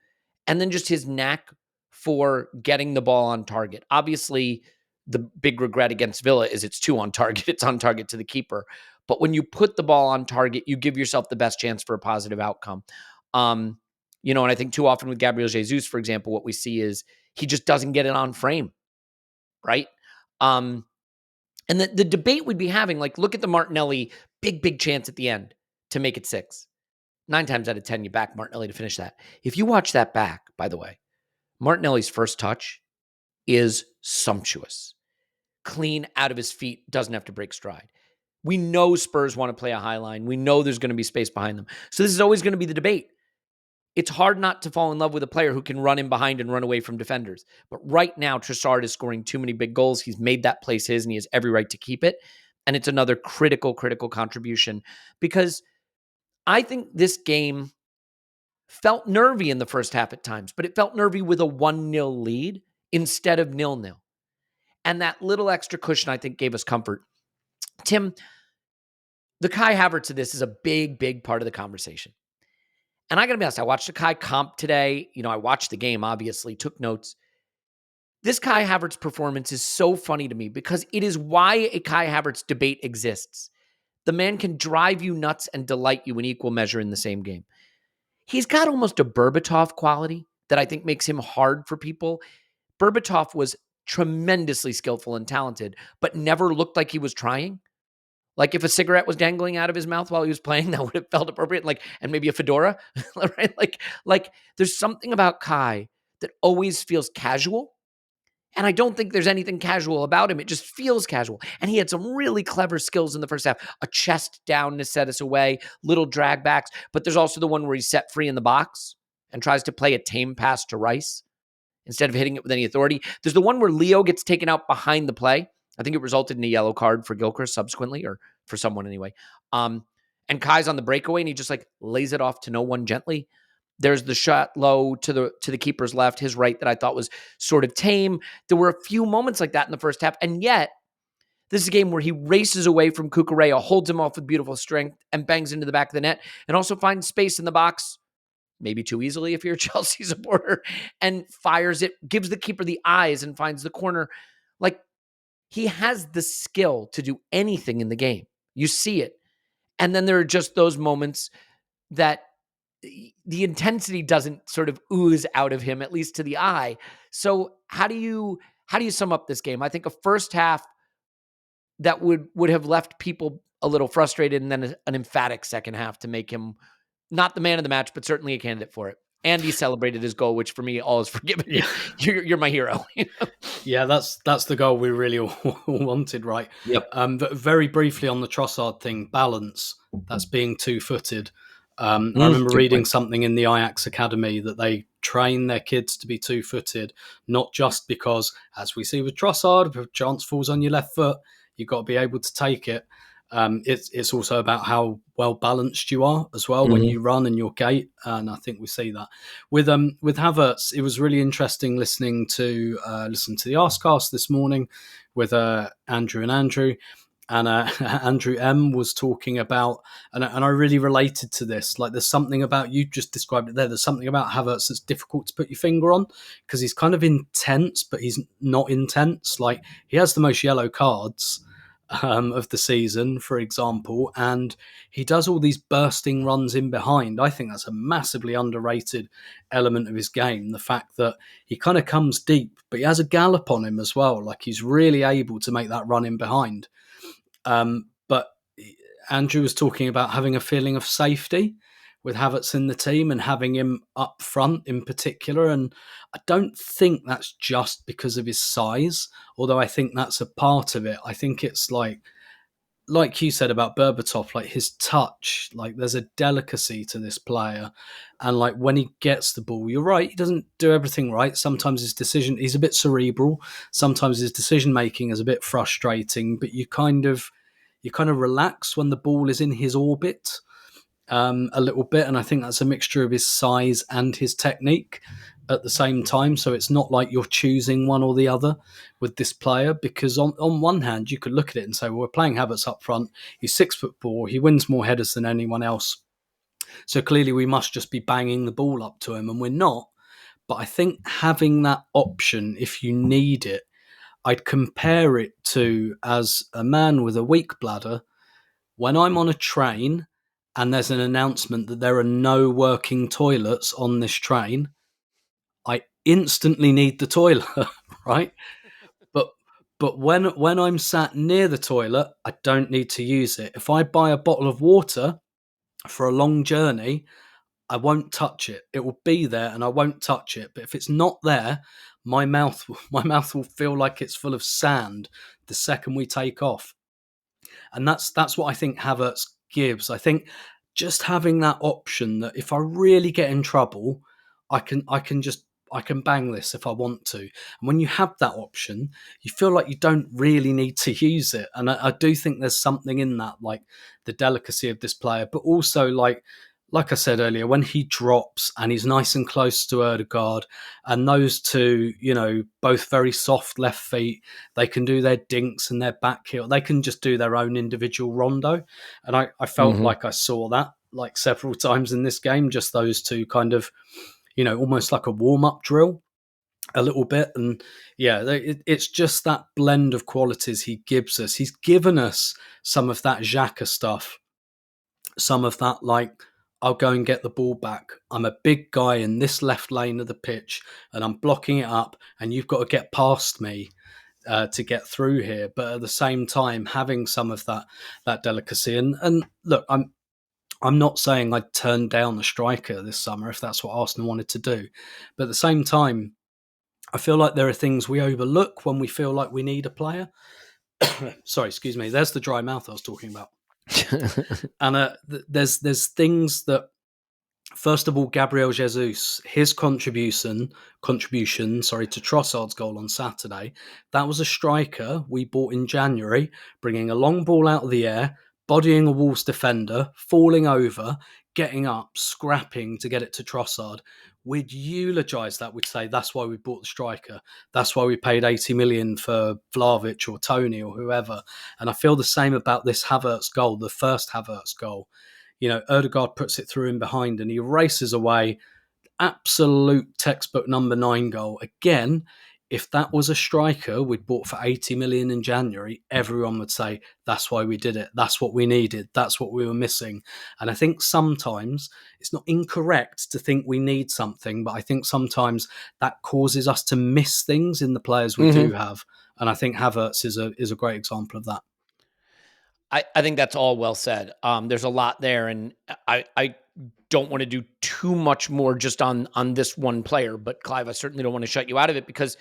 And then just his knack for getting the ball on target. Obviously, the big regret against Villa is it's too on target. It's on target to the keeper. But when you put the ball on target, you give yourself the best chance for a positive outcome. And I think too often with Gabriel Jesus, for example, what we see is he just doesn't get it on frame, right? And the debate we'd be having, like, look at the Martinelli big chance at the end to make it 6. 9 times out of 10, you back Martinelli to finish that. If you watch that back, by the way, Martinelli's first touch is sumptuous. Clean out of his feet, doesn't have to break stride. We know Spurs want to play a high line. We know there's going to be space behind them. So this is always going to be the debate. It's hard not to fall in love with a player who can run in behind and run away from defenders. But right now, Trossard is scoring too many big goals. He's made that place his, and he has every right to keep it. And it's another critical contribution, because I think this game felt nervy in the first half at times, but it felt nervy with a 1-0 lead instead of 0-0. And that little extra cushion, I think, gave us comfort. Tim, the Kai Havertz of this is a big part of the conversation. And I got to be honest, I watched the Kai comp today. I watched the game, obviously, took notes. This Kai Havertz performance is so funny to me because it is why a Kai Havertz debate exists. The man can drive you nuts and delight you in equal measure in the same game. He's got almost a Berbatov quality that I think makes him hard for people. Berbatov was tremendously skillful and talented, but never looked like he was trying. Like if a cigarette was dangling out of his mouth while he was playing, that would have felt appropriate. And maybe a fedora, right? Like there's something about Kai that always feels casual. And I don't think there's anything casual about him. It just feels casual. And he had some really clever skills in the first half. A chest down to set us away, little drag backs. But there's also the one where he's set free in the box and tries to play a tame pass to Rice instead of hitting it with any authority. There's the one where Leo gets taken out behind the play. I think it resulted in a yellow card for Gilchrist subsequently, or for someone anyway. And Kai's on the breakaway, and he just lays it off to no one gently. There's the shot low to the keeper's left, his right, that I thought was sort of tame. There were a few moments like that in the first half, and yet this is a game where he races away from Cucurella, holds him off with beautiful strength, and bangs into the back of the net, and also finds space in the box, maybe too easily if you're a Chelsea supporter, and fires it, gives the keeper the eyes, and finds the corner. He has the skill to do anything in the game. You see it. And then there are just those moments that the intensity doesn't sort of ooze out of him, at least to the eye. So how do you sum up this game? I think a first half that would have left people a little frustrated, and then an emphatic second half to make him not the man of the match, but certainly a candidate for it. And he celebrated his goal, which for me, all is forgiven. Yeah. You're my hero. Yeah, that's the goal we really all wanted, right? Yep. But very briefly on the Trossard thing, balance. That's being two-footed. I remember reading something in the Ajax Academy that they train their kids to be two-footed, not just because, as we see with Trossard, if a chance falls on your left foot, you've got to be able to take it. It's also about how well balanced you are as well when you run in your gait, and I think we see that with Havertz. It was really interesting listening to the Arscast this morning with Andrew and Andrew M was talking about, and I really related to this. Like, there's something about, you just described it there. There's something about Havertz that's difficult to put your finger on because he's kind of intense, but he's not intense. Like, he has the most yellow cards of the season, for example, and he does all these bursting runs in behind. I think that's a massively underrated element of his game, the fact that he kind of comes deep, but he has a gallop on him as well. Like, he's really able to make that run in behind. But Andrew was talking about having a feeling of safety with Havertz in the team and having him up front in particular. And I don't think that's just because of his size, although I think that's a part of it. I think it's like you said about Berbatov, like his touch, like there's a delicacy to this player. And like when he gets the ball, you're right, he doesn't do everything right. Sometimes he's a bit cerebral. Sometimes his decision-making is a bit frustrating, but you kind of relax when the ball is in his orbit. A little bit, and I think that's a mixture of his size and his technique at the same time. So it's not like you're choosing one or the other with this player, because on one hand you could look at it and say, well, we're playing Havertz up front, he's 6'4", he wins more headers than anyone else, So clearly we must just be banging the ball up to him, and we're not. But I think having that option, if you need it, I'd compare it to, as a man with a weak bladder, when I'm on a train and there's an announcement that there are no working toilets on this train, I instantly need the toilet, right? But when I'm sat near the toilet, I don't need to use it. If I buy a bottle of water for a long journey, I won't touch it. It will be there and I won't touch it. But if it's not there, my mouth will feel like it's full of sand the second we take off. And that's what I think Havertz gives. I think just having that option that if I really get in trouble, I can bang this if I want to. And when you have that option, you feel like you don't really need to use it. And I do think there's something in that, like the delicacy of this player, but also like I said earlier, when he drops and he's nice and close to Ødegaard, and those two, both very soft left feet, they can do their dinks and their back heel. They can just do their own individual rondo. And I felt like I saw that like several times in this game, just those two kind of, almost like a warm-up drill a little bit. And yeah, it's just that blend of qualities he gives us. He's given us some of that Xhaka stuff, some of that, like, I'll go and get the ball back. I'm a big guy in this left lane of the pitch and I'm blocking it up and you've got to get past me to get through here. But at the same time, having some of that delicacy. And look, I'm not saying I'd turn down a striker this summer if that's what Arsenal wanted to do. But at the same time, I feel like there are things we overlook when we feel like we need a player. Sorry, excuse me. There's the dry mouth I was talking about. And there's things that, first of all, Gabriel Jesus, his contribution, to Trossard's goal on Saturday, that was a striker we bought in January, bringing a long ball out of the air, bodying a Wolves defender, falling over, getting up, scrapping to get it to Trossard. We'd eulogise that. We'd say that's why we bought the striker. That's why we paid 80 million for Vlahovic or Tony or whoever. And I feel the same about this Havertz goal, the first Havertz goal. Ødegaard puts it through in behind and he races away. Absolute textbook number 9 goal. Again, if that was a striker we'd bought for 80 million in January, everyone would say, that's why we did it. That's what we needed. That's what we were missing. And I think sometimes it's not incorrect to think we need something, but I think sometimes that causes us to miss things in the players we do have. And I think Havertz is a great example of that. I think that's all well said. There's a lot there, and I don't want to do too much more just on this one player, but Clive, I certainly don't want to shut you out of it because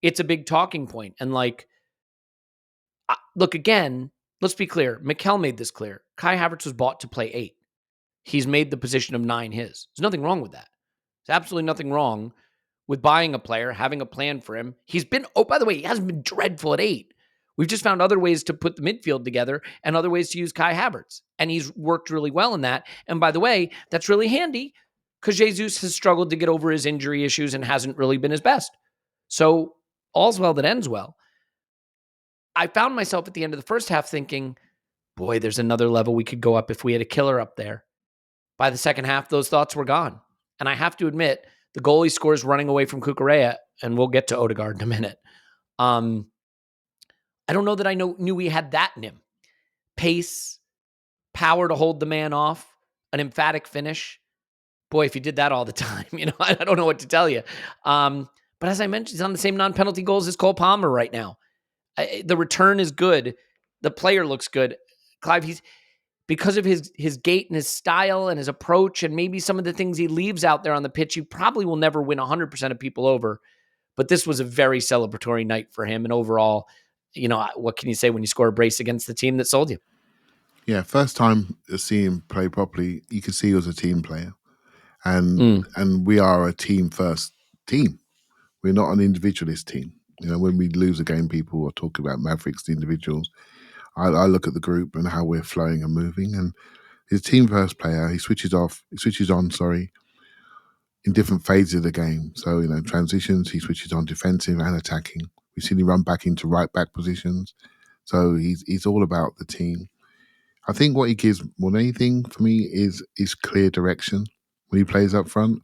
it's a big talking point. And look, again, let's be clear. Mikel made this clear. Kai Havertz was bought to play 8. He's made the position of 9 his. There's nothing wrong with that. There's absolutely nothing wrong with buying a player, having a plan for him. He's been, by the way, he hasn't been dreadful at 8. We've just found other ways to put the midfield together and other ways to use Kai Havertz. And he's worked really well in that. And by the way, that's really handy because Jesus has struggled to get over his injury issues and hasn't really been his best. So all's well that ends well. I found myself at the end of the first half thinking, boy, there's another level we could go up if we had a killer up there. By the second half, those thoughts were gone. And I have to admit, the goal he scores running away from Cucurella, and we'll get to Ødegaard in a minute. I don't know that I knew he had that in him. Pace, power to hold the man off, an emphatic finish. Boy, if he did that all the time, I don't know what to tell you. But as I mentioned, he's on the same non-penalty goals as Cole Palmer right now. The return is good. The player looks good. Clive, because of his gait and his style and his approach and maybe some of the things he leaves out there on the pitch, he probably will never win 100% of people over. But this was a very celebratory night for him. And overall, what can you say when you score a brace against the team that sold you? Yeah, first time to see him play properly, you could see he was a team player. And we are a team first team. We're not an individualist team. When we lose a game, people are talking about Mavericks, the individuals. I look at the group and how we're flowing and moving. And his team first player, he switches on, in different phases of the game. So, transitions, he switches on defensive and attacking. We've seen him run back into right back positions. So he's all about the team. I think what he gives more than anything for me is clear direction when he plays up front.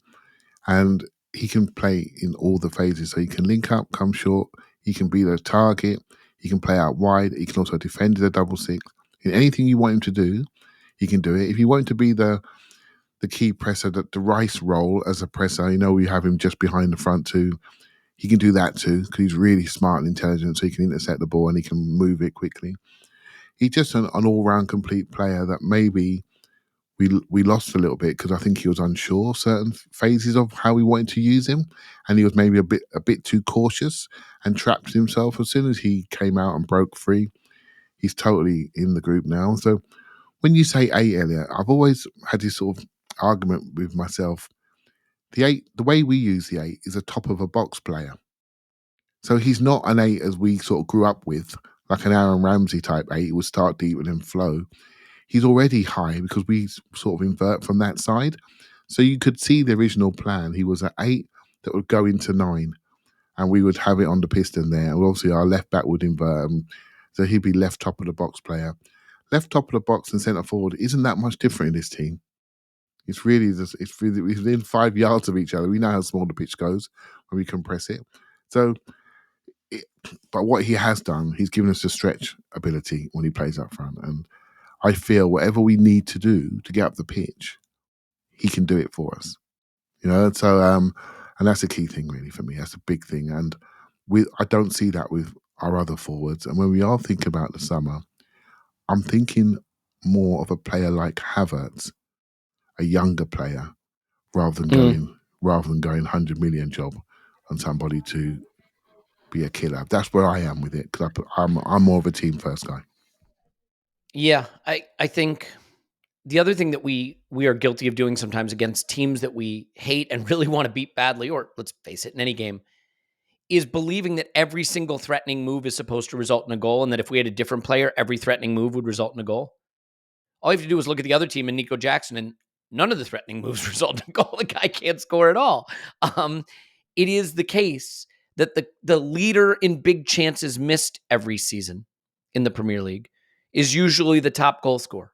And he can play in all the phases. So he can link up, come short, he can be the target, he can play out wide, he can also defend the double six. In anything you want him to do, he can do it. If you want him to be the key presser, the Rice role as a presser, we have him just behind the front two. He can do that too, because he's really smart and intelligent, so he can intercept the ball and he can move it quickly. He's just an all-round complete player that maybe we lost a little bit because I think he was unsure certain phases of how we wanted to use him, and he was maybe a bit too cautious and trapped himself. As soon as he came out and broke free, he's totally in the group now. So when you say 8, Elliot, I've always had this sort of argument with myself. The 8, the way we use the 8 is a top of a box player. So he's not an 8 as we sort of grew up with, like an Aaron Ramsey type 8. He would start deep and then flow. He's already high because we sort of invert from that side. So you could see the original plan. He was at 8 that would go into 9, and we would have it on the piston there. And obviously our left back would invert, so he'd be left top of the box player. Left top of the box and centre forward isn't that much different in this team. It's really just, it's within 5 yards of each other. We know how small the pitch goes when we compress it. So, but what he has done, he's given us a stretch ability when he plays up front, and I feel whatever we need to do to get up the pitch, he can do it for us. So and that's a key thing really for me. That's a big thing, and I don't see that with our other forwards. And when we are thinking about the summer, I'm thinking more of a player like Havertz, a younger player, rather than going 100 million job on somebody to be a killer. That's where I am with it, because I'm more of a team first guy. Yeah, I think the other thing that we are guilty of doing sometimes against teams that we hate and really want to beat badly, or let's face it, in any game, is believing that every single threatening move is supposed to result in a goal, and that if we had a different player, every threatening move would result in a goal. All you have to do is look at the other team and Nico Jackson, and none of the threatening moves result in a goal. The guy can't score at all. It is the case that the leader in big chances missed every season in the Premier League is usually the top goal scorer.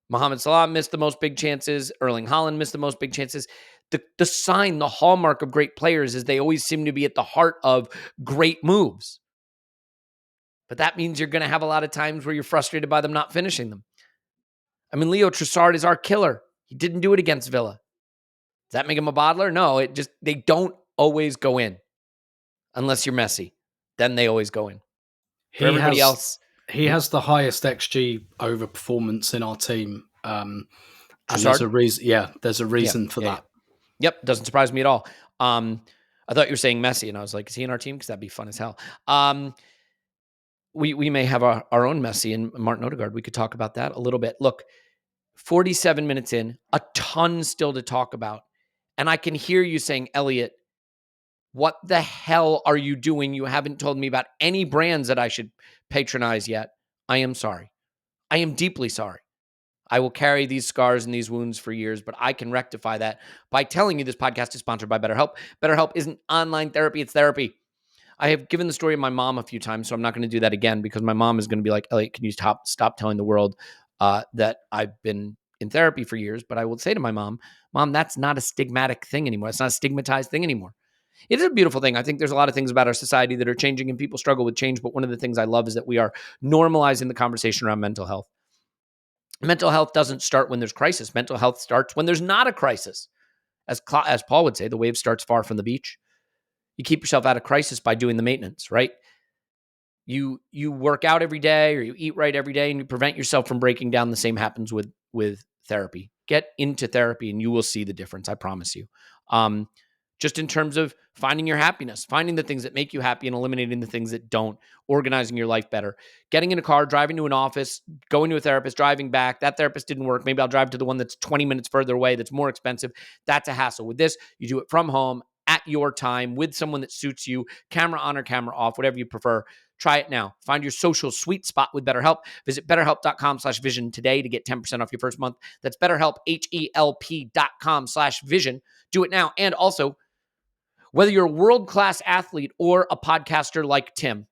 Mohamed Salah missed the most big chances. Erling Haaland missed the most big chances. The sign, the hallmark of great players is they always seem to be at the heart of great moves. But that means you're going to have a lot of times where you're frustrated by them not finishing them. I mean, Leo Trossard is our killer. He didn't do it against Villa. Does that make him a bottler? No, they don't always go in. Unless you're Messi. Then they always go in. For everybody else, he has the highest XG over performance in our team. And Trossard? there's a reason. Yeah, there's a reason for that. Yep, doesn't surprise me at all. I thought you were saying Messi, and I was like, is he in our team? Because that'd be fun as hell. We may have our own Messi and Martin Odegaard. We could talk about that a little bit. Look, 47 minutes in, a ton still to talk about. And I can hear you saying, Elliot, what the hell are you doing? You haven't told me about any brands that I should patronize yet. I am sorry. I am deeply sorry. I will carry these scars and these wounds for years, but I can rectify that by telling you this podcast is sponsored by BetterHelp. BetterHelp isn't online therapy, it's therapy. I have given the story of my mom a few times, so I'm not going to do that again, because my mom is going to be like, Elliot, can you stop telling the world that I've been in therapy for years? But I will say to my mom, that's not a stigmatic thing anymore. It's not a stigmatized thing anymore. It is a beautiful thing. I think there's a lot of things about our society that are changing and people struggle with change. But one of the things I love is that we are normalizing the conversation around mental health. Mental health doesn't start when there's crisis. Mental health starts when there's not a crisis. As Paul would say, the wave starts far from the beach. You keep yourself out of crisis by doing the maintenance, right? You work out every day, or you eat right every day, and you prevent yourself from breaking down. The same happens with therapy. Get into therapy and you will see the difference. I promise you. Just in terms of finding your happiness, finding the things that make you happy and eliminating the things that don't, organizing your life better, getting in a car, driving to an office, going to a therapist, driving back. That therapist didn't work. Maybe I'll drive to the one that's 20 minutes further away, that's more expensive. That's a hassle. With this, you do it from home at your time with someone that suits you, camera on or camera off, whatever you prefer. Try it now. Find your social sweet spot with BetterHelp. Visit BetterHelp.com/vision today to get 10% off your first month. That's BetterHelp, HELP.com/vision. Do it now. And also, whether you're a world-class athlete or a podcaster like Tim,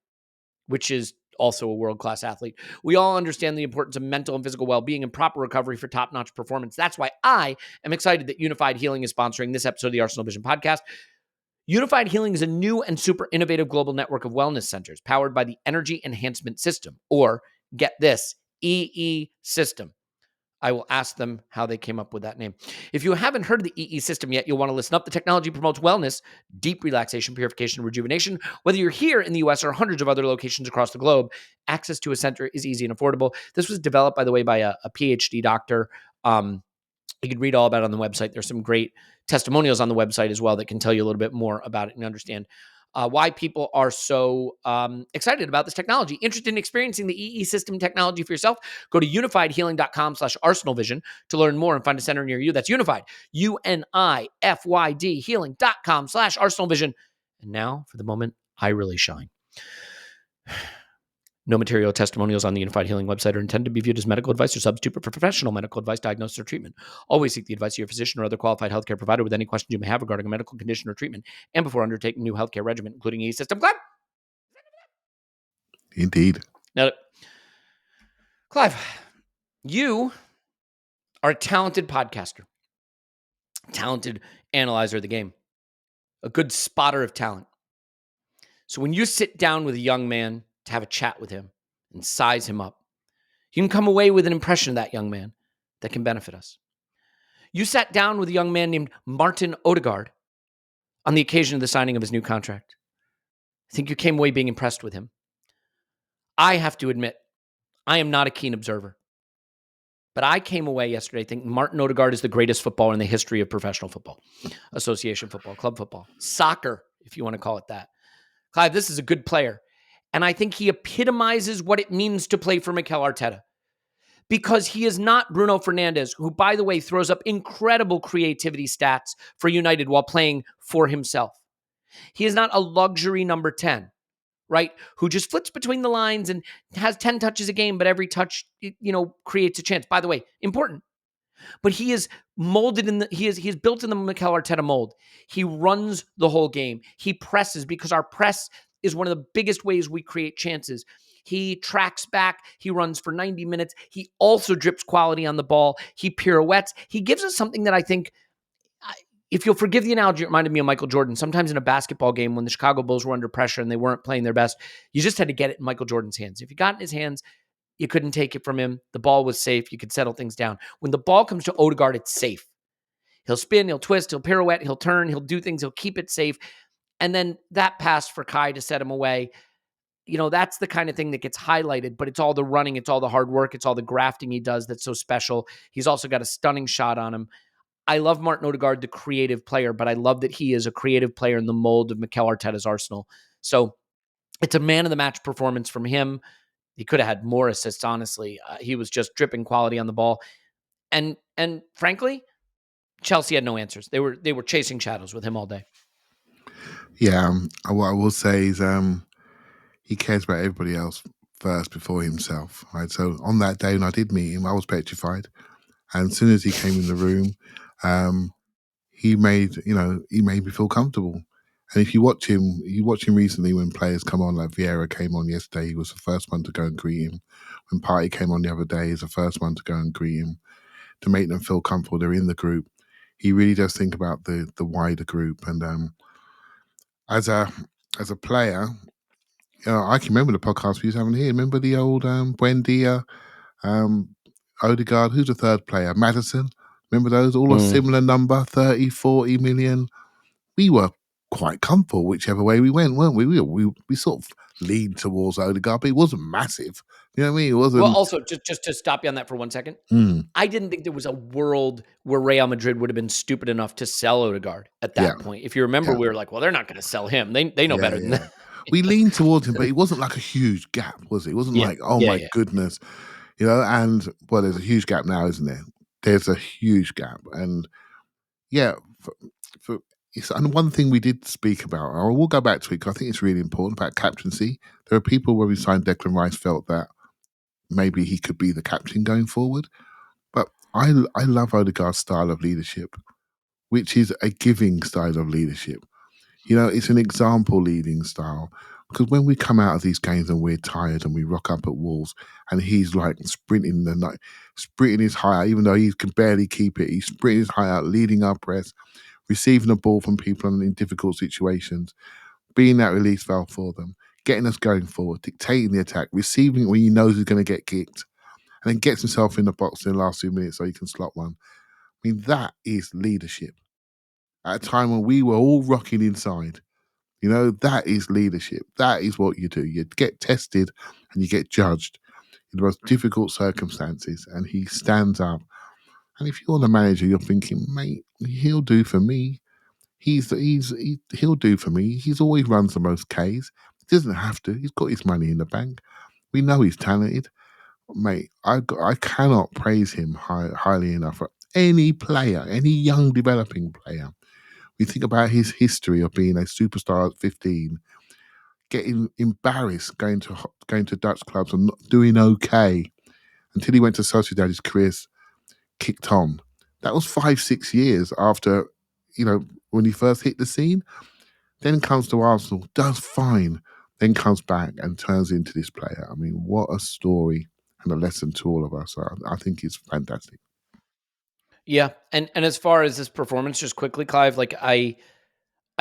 which is also a world-class athlete. We all understand the importance of mental and physical well-being and proper recovery for top-notch performance. That's why I am excited that Unified Healing is sponsoring this episode of the Arsenal Vision podcast. Unified Healing is a new and super innovative global network of wellness centers powered by the Energy Enhancement System, or get this, EE System. I will ask them how they came up with that name. If you haven't heard of the EE System yet, you'll want to listen up. The technology promotes wellness, deep relaxation, purification, and rejuvenation. Whether you're here in the US or hundreds of other locations across the globe, access to a center is easy and affordable. This was developed, by the way, by a PhD doctor. You can read all about it on the website. There's some great testimonials on the website as well that can tell you a little bit more about it and understand why people are so excited about this technology. Interested in experiencing the EE System technology for yourself? Go to unifiedhealing.com/arsenalvision to learn more and find a center near you. That's unified, UNIFYD healing.com/arsenalvision. And now for the moment I really shine. No material testimonials on the Unified Healing website are intended to be viewed as medical advice or substitute for professional medical advice, diagnosis, or treatment. Always seek the advice of your physician or other qualified healthcare provider with any questions you may have regarding a medical condition or treatment and before undertaking a new healthcare regimen, including EE System. Clive! Indeed. Now, Clive, you are a talented podcaster, talented analyzer of the game, a good spotter of talent. So when you sit down with a young man to have a chat with him and size him up, you can come away with an impression of that young man that can benefit us. You sat down with a young man named Martin Odegaard on the occasion of the signing of his new contract. I think you came away being impressed with him. I have to admit, I am not a keen observer, but I came away yesterday thinking Martin Odegaard is the greatest footballer in the history of professional football, association football, club football, soccer, if you want to call it that. Clive, this is a good player. And I think he epitomizes what it means to play for Mikel Arteta. Because he is not Bruno Fernandes, who, by the way, throws up incredible creativity stats for United while playing for himself. He is not a luxury number 10, right? Who just flits between the lines and has 10 touches a game, but every touch, creates a chance. By the way, important. But he is molded he is built in the Mikel Arteta mold. He runs the whole game. He presses because our press is one of the biggest ways we create chances. He tracks back. He runs for 90 minutes. He also drips quality on the ball. He pirouettes. He gives us something that I think, if you'll forgive the analogy, it reminded me of Michael Jordan. Sometimes in a basketball game when the Chicago Bulls were under pressure and they weren't playing their best, you just had to get it in Michael Jordan's hands. If you got in his hands, you couldn't take it from him. The ball was safe. You could settle things down. When the ball comes to Odegaard, it's safe. He'll spin, he'll twist, he'll pirouette, he'll turn, he'll do things, he'll keep it safe. And then that pass for Kai to set him away, that's the kind of thing that gets highlighted, but it's all the running, it's all the hard work, it's all the grafting he does that's so special. He's also got a stunning shot on him. I love Martin Odegaard, the creative player, but I love that he is a creative player in the mold of Mikel Arteta's Arsenal. So it's a man of the match performance from him. He could have had more assists, honestly. He was just dripping quality on the ball. And frankly, Chelsea had no answers. They were chasing shadows with him all day. Yeah, what I will say is he cares about everybody else first before himself, right? So on that day when I did meet him, I was petrified. And as soon as he came in the room, he made me feel comfortable. And if you watch him recently when players come on, like Vieira came on yesterday, he was the first one to go and greet him. When Partey came on the other day, he's the first one to go and greet him to make them feel comfortable. They're in the group. He really does think about the wider group. And as a player, I can remember the podcast we used having here. Remember the old Buendia, Odegaard, who's the third player? Maddison. Remember those? All a similar number, 30, 40 million. We were quite comfortable whichever way we went, weren't we? We sort of leaned towards Odegaard, but it wasn't massive. You know what I mean? It wasn't. Well, also, just to stop you on that for 1 second, I didn't think there was a world where Real Madrid would have been stupid enough to sell Odegaard at that point. If you remember, we were like, well, they're not going to sell him. They know better than that. We leaned towards him, but it wasn't like a huge gap, was it? It wasn't like, oh my goodness. And well, there's a huge gap now, isn't there? There's a huge gap. And and one thing we did speak about, and we'll go back to it because I think it's really important about captaincy. There are people where we signed Declan Rice felt that maybe he could be the captain going forward. But I love Odegaard's style of leadership, which is a giving style of leadership. It's an example leading style. Because when we come out of these games and we're tired and we rock up at Wolves and he's like sprinting his high out, even though he can barely keep it, he's sprinting his high out, leading our press, receiving the ball from people in difficult situations, being that release valve for them, getting us going forward, dictating the attack, receiving it when he knows he's going to get kicked, and then gets himself in the box in the last 2 minutes so he can slot one. I mean, that is leadership. At a time when we were all rocking inside, that is leadership. That is what you do. You get tested and you get judged in the most difficult circumstances, and he stands up. And if you're the manager, you're thinking, mate, he'll do for me. He'll do for me. He's always runs the most Ks. He doesn't have to. He's got his money in the bank. We know he's talented, mate. I cannot praise him highly enough for any player, any young developing player. We think about his history of being a superstar at 15, getting embarrassed going to Dutch clubs and not doing okay until he went to Sociedad. His career's kicked on. That was 5-6 years after, when he first hit the scene. Then comes to Arsenal, does fine, then comes back and turns into this player. I mean, what a story and a lesson to all of us. I think it's fantastic. Yeah, and as far as this performance, just quickly, Clive, like I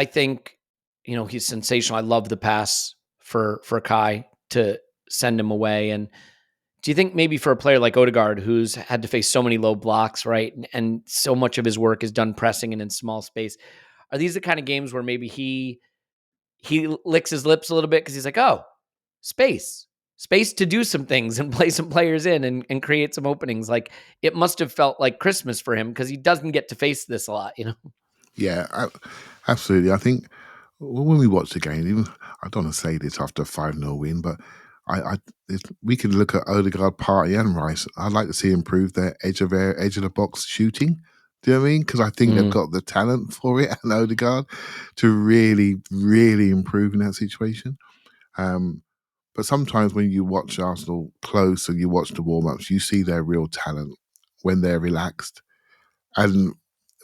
think, he's sensational. I love the pass for Kai to send him away. And do you think maybe for a player like Odegaard, who's had to face so many low blocks, right, and so much of his work is done pressing and in small space, are these the kind of games where maybe he licks his lips a little bit because he's like, oh, space to do some things and play some players in and create some openings? Like, it must have felt like Christmas for him because he doesn't get to face this a lot, Yeah, absolutely. I think when we watch the game, even I don't want to say this after a 5-0 win, but we could look at Odegaard, Partey, and Rice. I'd like to see improve their edge of the box shooting. Do you know what I mean? Because I think they've got the talent for it, and Odegaard, to really, really improve in that situation. But sometimes when you watch Arsenal close and you watch the warm-ups, you see their real talent when they're relaxed and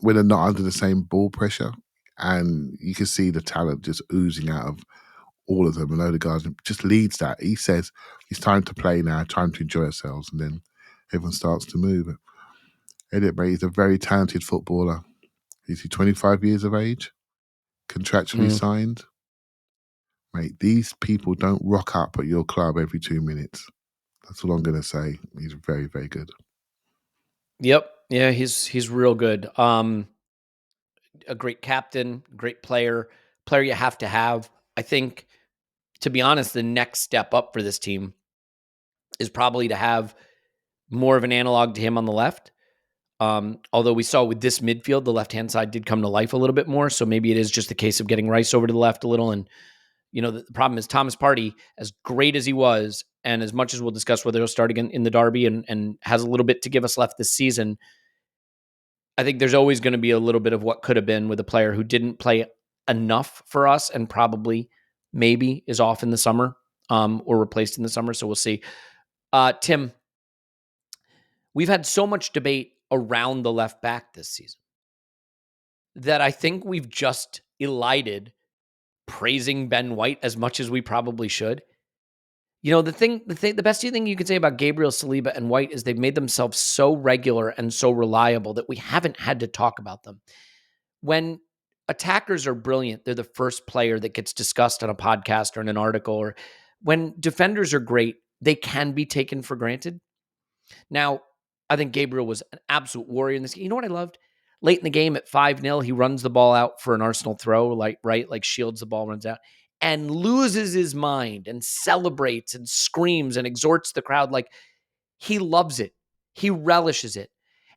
when they're not under the same ball pressure. And you can see the talent just oozing out of all of them. And Odegaard just leads that. He says, it's time to play now, time to enjoy ourselves. And then everyone starts to move. Elliot, mate, he's a very talented footballer. Is he 25 years of age? Contractually signed? Mate, these people don't rock up at your club every 2 minutes. That's all I'm going to say. He's very, very good. Yep. Yeah, he's real good. A great captain, great player you have to have. I think, to be honest, the next step up for this team is probably to have more of an analog to him on the left. Although we saw with this midfield, the left-hand side did come to life a little bit more. So maybe it is just a case of getting Rice over to the left a little. And, the problem is Thomas Partey, as great as he was, and as much as we'll discuss whether he'll start again in the derby and has a little bit to give us left this season, I think there's always going to be a little bit of what could have been with a player who didn't play enough for us and probably maybe is off in the summer or replaced in the summer. So we'll see. Tim, we've had so much debate around the left back this season that I think we've just elided praising Ben White as much as we probably should. The best thing you can say about Gabriel, Saliba, and White is they've made themselves so regular and so reliable that we haven't had to talk about them. When attackers are brilliant, they're the first player that gets discussed on a podcast or in an article. Or when defenders are great, they can be taken for granted. Now, I think Gabriel was an absolute warrior in this game. You know what I loved? Late in the game at 5-0, he runs the ball out for an Arsenal throw, like shields the ball, runs out, and loses his mind and celebrates and screams and exhorts the crowd. Like, he loves it. He relishes it.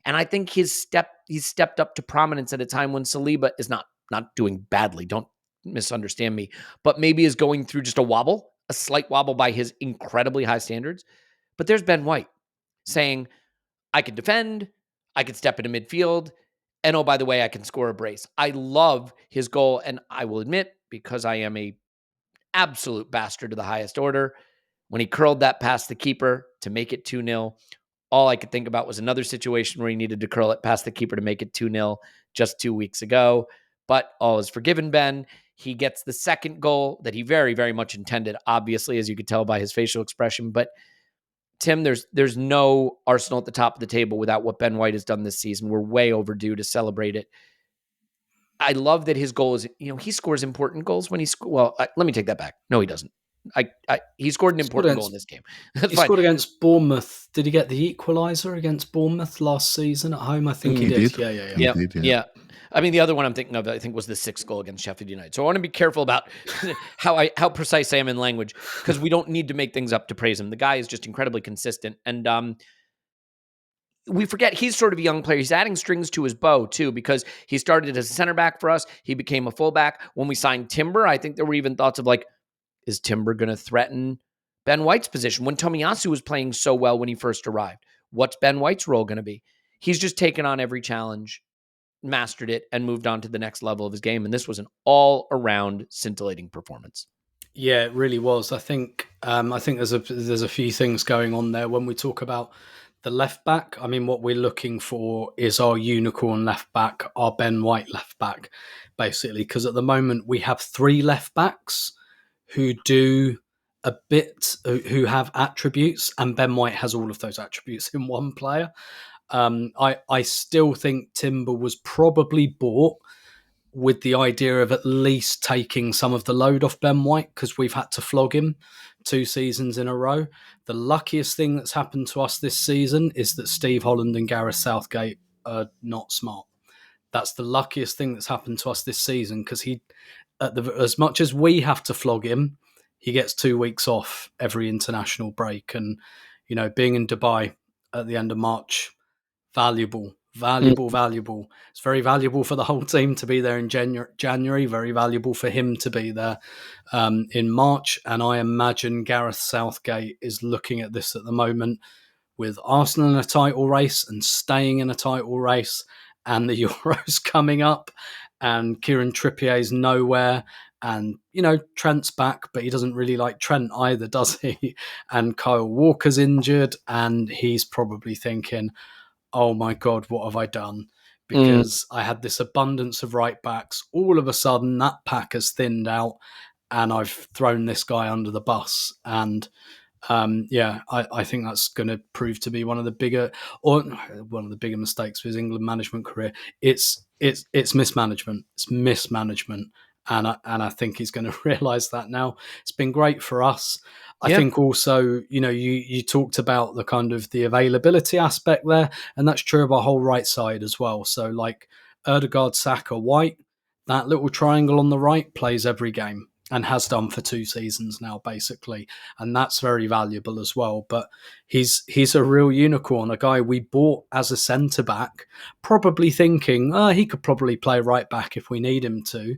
And I think he's stepped up to prominence at a time when Saliba is not doing badly. Don't misunderstand me, but maybe is going through just a slight wobble by his incredibly high standards. But there's Ben White saying, I can defend, I can step into midfield, and oh, by the way, I can score a brace. I love his goal, and I will admit, because I am a absolute bastard to the highest order, when he curled that past the keeper to make it 2-0, all I could think about was another situation where he needed to curl it past the keeper to make it 2-0 just 2 weeks ago. But all is forgiven, Ben. He gets the second goal that he very, very much intended, obviously, as you could tell by his facial expression. But Tim, there's no Arsenal at the top of the table without what Ben White has done this season. We're way overdue to celebrate it. I love that his goal is, he scores important goals when let me take that back. No, he doesn't. He scored an important goal in this game. He scored against Bournemouth. Did he get the equaliser against Bournemouth last season at home? I think he did. Yeah. I mean, the other one I'm thinking of, I think, was the 6th goal against Sheffield United. So I want to be careful about how precise I am in language, because we don't need to make things up to praise him. The guy is just incredibly consistent. And we forget he's sort of a young player. He's adding strings to his bow, too, because he started as a center back for us. He became a fullback. When we signed Timber, I think there were even thoughts of is Timber going to threaten Ben White's position when Tomiyasu was playing so well when he first arrived? What's Ben White's role going to be? He's just taken on every challenge, mastered it, and moved on to the next level of his game. And this was an all-around scintillating performance. Yeah, it really was. I think there's a few things going on there when we talk about the left back. I mean, what we're looking for is our unicorn left back, our Ben White left back, basically, because at the moment we have 3 left backs who do a bit, who have attributes, and Ben White has all of those attributes in one player. I still think Timber was probably bought with the idea of at least taking some of the load off Ben White, because we've had to flog him 2 seasons in a row. The luckiest thing that's happened to us this season is that Steve Holland and Gareth Southgate are not smart. That's the luckiest thing that's happened to us this season, because as much as we have to flog him, he gets 2 weeks off every international break. And, being in Dubai at the end of March, valuable. It's very valuable for the whole team to be there in January, very valuable for him to be there in March. And I imagine Gareth Southgate is looking at this at the moment with Arsenal in a title race and staying in a title race, and the Euros coming up, and Kieran Trippier's nowhere, and Trent's back, but he doesn't really like Trent either, does he? And Kyle Walker's injured, and he's probably thinking, oh my God, what have I done? Because I had this abundance of right backs. All of a sudden, that pack has thinned out, and I've thrown this guy under the bus. And I think that's going to prove to be one of the bigger mistakes of his England management career. It's mismanagement. It's mismanagement. And I think he's going to realise that now. It's been great for us. I think also, you talked about the kind of the availability aspect there, and that's true of our whole right side as well. So like Ødegaard, Saka, White, that little triangle on the right plays every game and has done for 2 seasons now, basically. And that's very valuable as well. But he's a real unicorn, a guy we bought as a centre-back, probably thinking, he could probably play right back if we need him to.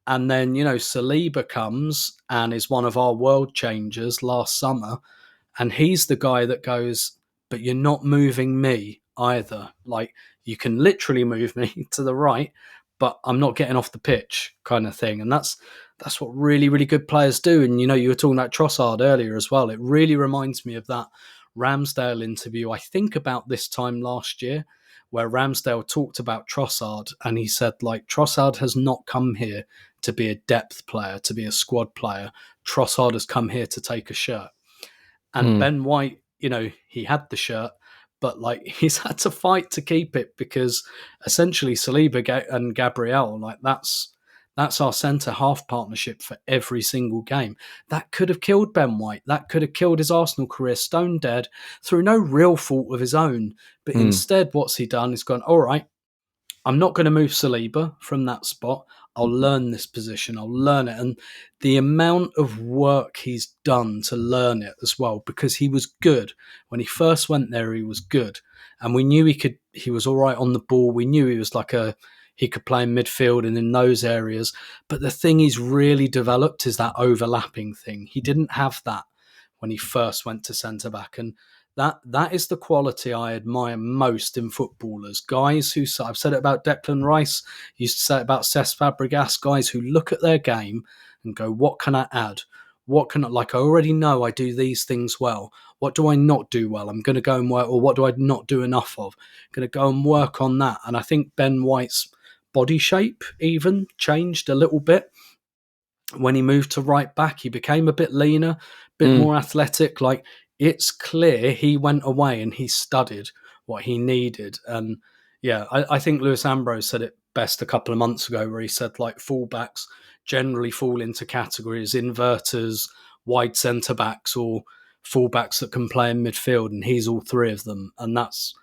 And then, Saliba comes and is one of our world changers last summer. And he's the guy that goes, but you're not moving me either. Like, you can literally move me to the right, but I'm not getting off the pitch, kind of thing. And that's what really, really good players do. And, you were talking about Trossard earlier as well. It really reminds me of that Ramsdale interview, I think about this time last year, where Ramsdale talked about Trossard, and he said, Trossard has not come here to be a depth player, to be a squad player. Trossard has come here to take a shirt. And Ben White, he had the shirt, but he's had to fight to keep it, because essentially Saliba and Gabriel, that's our centre half partnership for every single game. That could have killed Ben White. That could have killed his Arsenal career stone dead through no real fault of his own. But instead, what's he done? He's gone, all right, I'm not going to move Saliba from that spot. I'll learn this position. I'll learn it. And the amount of work he's done to learn it as well, because he was good. When he first went there, he was good. And we knew he was all right on the ball. We knew he was he could play in midfield and in those areas. But the thing he's really developed is that overlapping thing. He didn't have that when he first went to centre-back. And that is the quality I admire most in footballers. Guys who, I've said it about Declan Rice, used to say it about Cesc Fabregas, guys who look at their game and go, what can I add? What can I already know I do these things well. What do I not do well? I'm going to go and work, or what do I not do enough of? I'm going to go and work on that. And I think Ben White's body shape even changed a little bit when he moved to right back, he became a bit leaner, a bit more athletic. Like, it's clear he went away and he studied what he needed. And yeah, I think Lewis Ambrose said it best a couple of months ago, where he said, like, fullbacks generally fall into categories: inverters, wide centre backs, or fullbacks that can play in midfield. And he's all three of them. And that's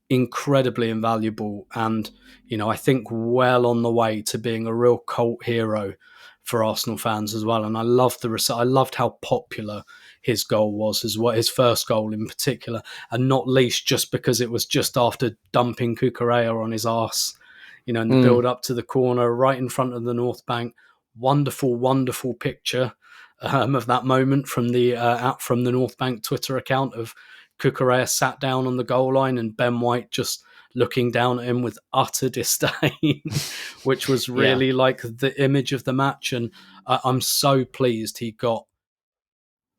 incredibly invaluable. And, I think well on the way to being a real cult hero for Arsenal fans as well. And I loved I loved how popular his goal was, as well, his first goal in particular, and not least just because it was just after dumping Cucurella on his arse, in the build up to the corner right in front of the North Bank. Wonderful, wonderful picture of that moment from the North Bank Twitter account of Cucurella sat down on the goal line and Ben White just looking down at him with utter disdain, which was really like the image of the match. And I'm so pleased he got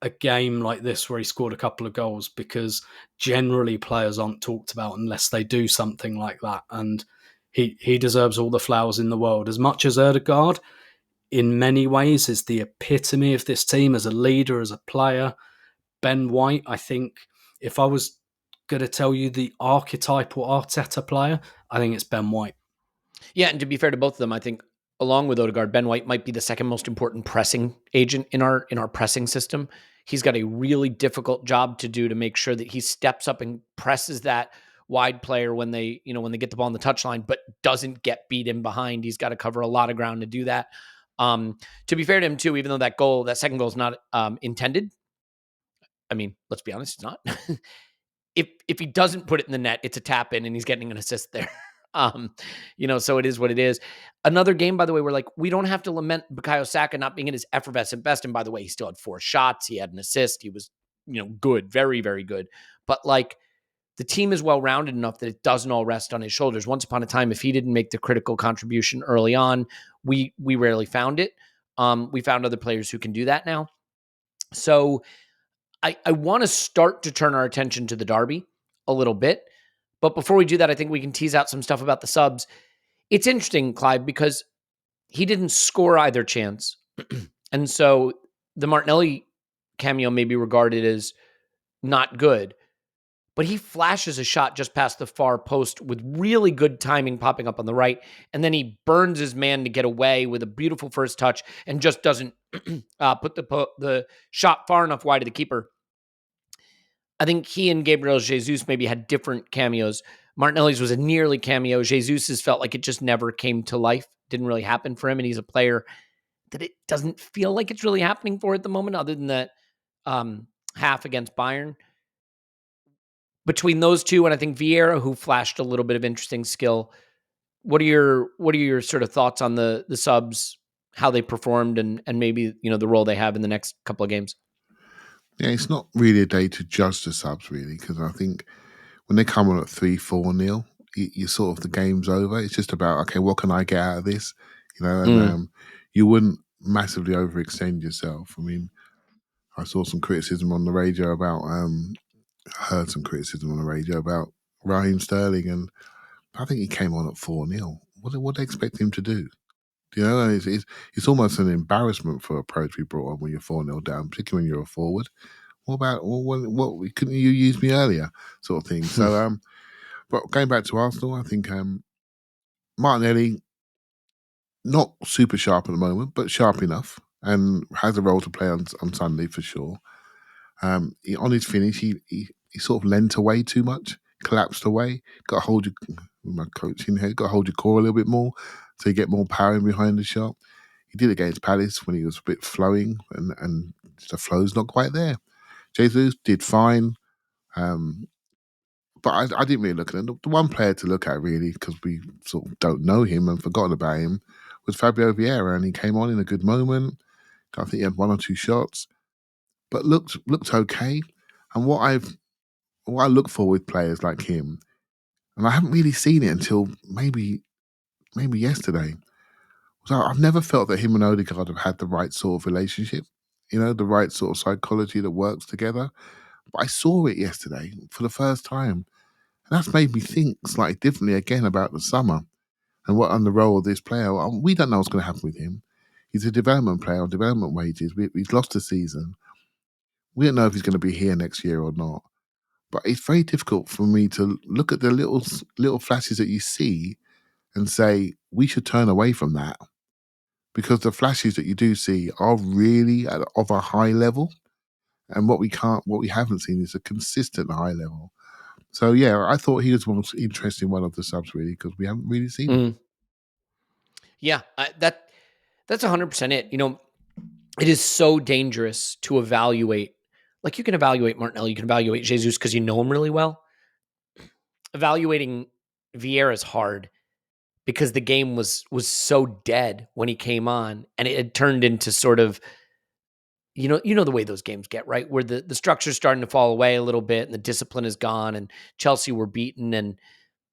a game like this where he scored a couple of goals, because generally players aren't talked about unless they do something like that. And he deserves all the flowers in the world. As much as Ødegaard, in many ways, is the epitome of this team as a leader, as a player, Ben White, I think, if I was going to tell you the archetypal Arteta player, I think it's Ben White. Yeah, and to be fair to both of them, I think along with Ødegaard, Ben White might be the second most important pressing agent in our pressing system. He's got a really difficult job to do to make sure that he steps up and presses that wide player when they get the ball on the touchline, but doesn't get beat in behind. He's got to cover a lot of ground to do that. To be fair to him too, even though that second goal is not intended, I mean, let's be honest, it's not. If he doesn't put it in the net, it's a tap in and he's getting an assist there. So it is what it is. Another game, by the way, where we don't have to lament Bukayo Saka not being at his effervescent best. And by the way, he still had 4 shots. He had an assist. He was, good, very, very good. But the team is well-rounded enough that it doesn't all rest on his shoulders. Once upon a time, if he didn't make the critical contribution early on, we rarely found it. We found other players who can do that now. So I want to start to turn our attention to the derby a little bit. But before we do that, I think we can tease out some stuff about the subs. It's interesting, Clive, because he didn't score either chance. And so the Martinelli cameo may be regarded as not good. But he flashes a shot just past the far post with really good timing popping up on the right. And then he burns his man to get away with a beautiful first touch and just doesn't put the shot far enough wide of the keeper. I think he and Gabriel Jesus maybe had different cameos. Martinelli's was a nearly cameo. Jesus's felt like it just never came to life. Didn't really happen for him. And he's a player that it doesn't feel like it's really happening for at the moment, other than that half against Bayern. Between those two, and I think Vieira, who flashed a little bit of interesting skill, what are your sort of thoughts on the subs, how they performed, and maybe the role they have in the next couple of games? Yeah, it's not really a day to judge the subs, really, because I think when they come on at 3-4-0, you sort of, the game's over. It's just about, okay, what can I get out of this? And you wouldn't massively overextend yourself. I mean, I saw some criticism on the radio about, heard some criticism on the radio about Raheem Sterling, and I think he came on at 4-0. What do they expect him to do? It's almost an embarrassment for approach we brought on when you're 4-0 down, particularly when you're a forward. What about what couldn't you use me earlier, sort of thing? So, but going back to Arsenal, I think Martinelli, not super sharp at the moment, but sharp enough, and has a role to play on Sunday for sure. On his finish, he sort of leant away too much, collapsed away. Got to hold with my coaching head, got to hold your core a little bit more so you get more power in behind the shot. He did against Palace when he was a bit flowing, and the flow's not quite there. Jesus did fine, but I didn't really look at him. The one player to look at, really, because we sort of don't know him and forgotten about him, was Fabio Vieira, and he came on in a good moment. I think he had 1 or 2 shots, but looked okay. And what I look for with players like him, and I haven't really seen it until maybe yesterday, so I've never felt that him and Odegaard have had the right sort of relationship, the right sort of psychology that works together. But I saw it yesterday for the first time, and that's made me think slightly differently again about the summer and what on the role of this player. We don't know what's going to happen with him. He's a development player on development wages. He's lost a season. We don't know if he's going to be here next year or not. But it's very difficult for me to look at the little flashes that you see and say we should turn away from that, because the flashes that you do see are really of a high level, and what we haven't seen is a consistent high level. So yeah, I thought he was the most interesting one of the subs, really, because we haven't really seen him. Yeah, that's 100% it. It is so dangerous to evaluate. Like, you can evaluate Martinelli, you can evaluate Jesus because you know him really well. Evaluating Vieira is hard because the game was so dead when he came on, and it had turned into sort of, you know the way those games get, right? Where the structure's starting to fall away a little bit and the discipline is gone, and Chelsea were beaten. And,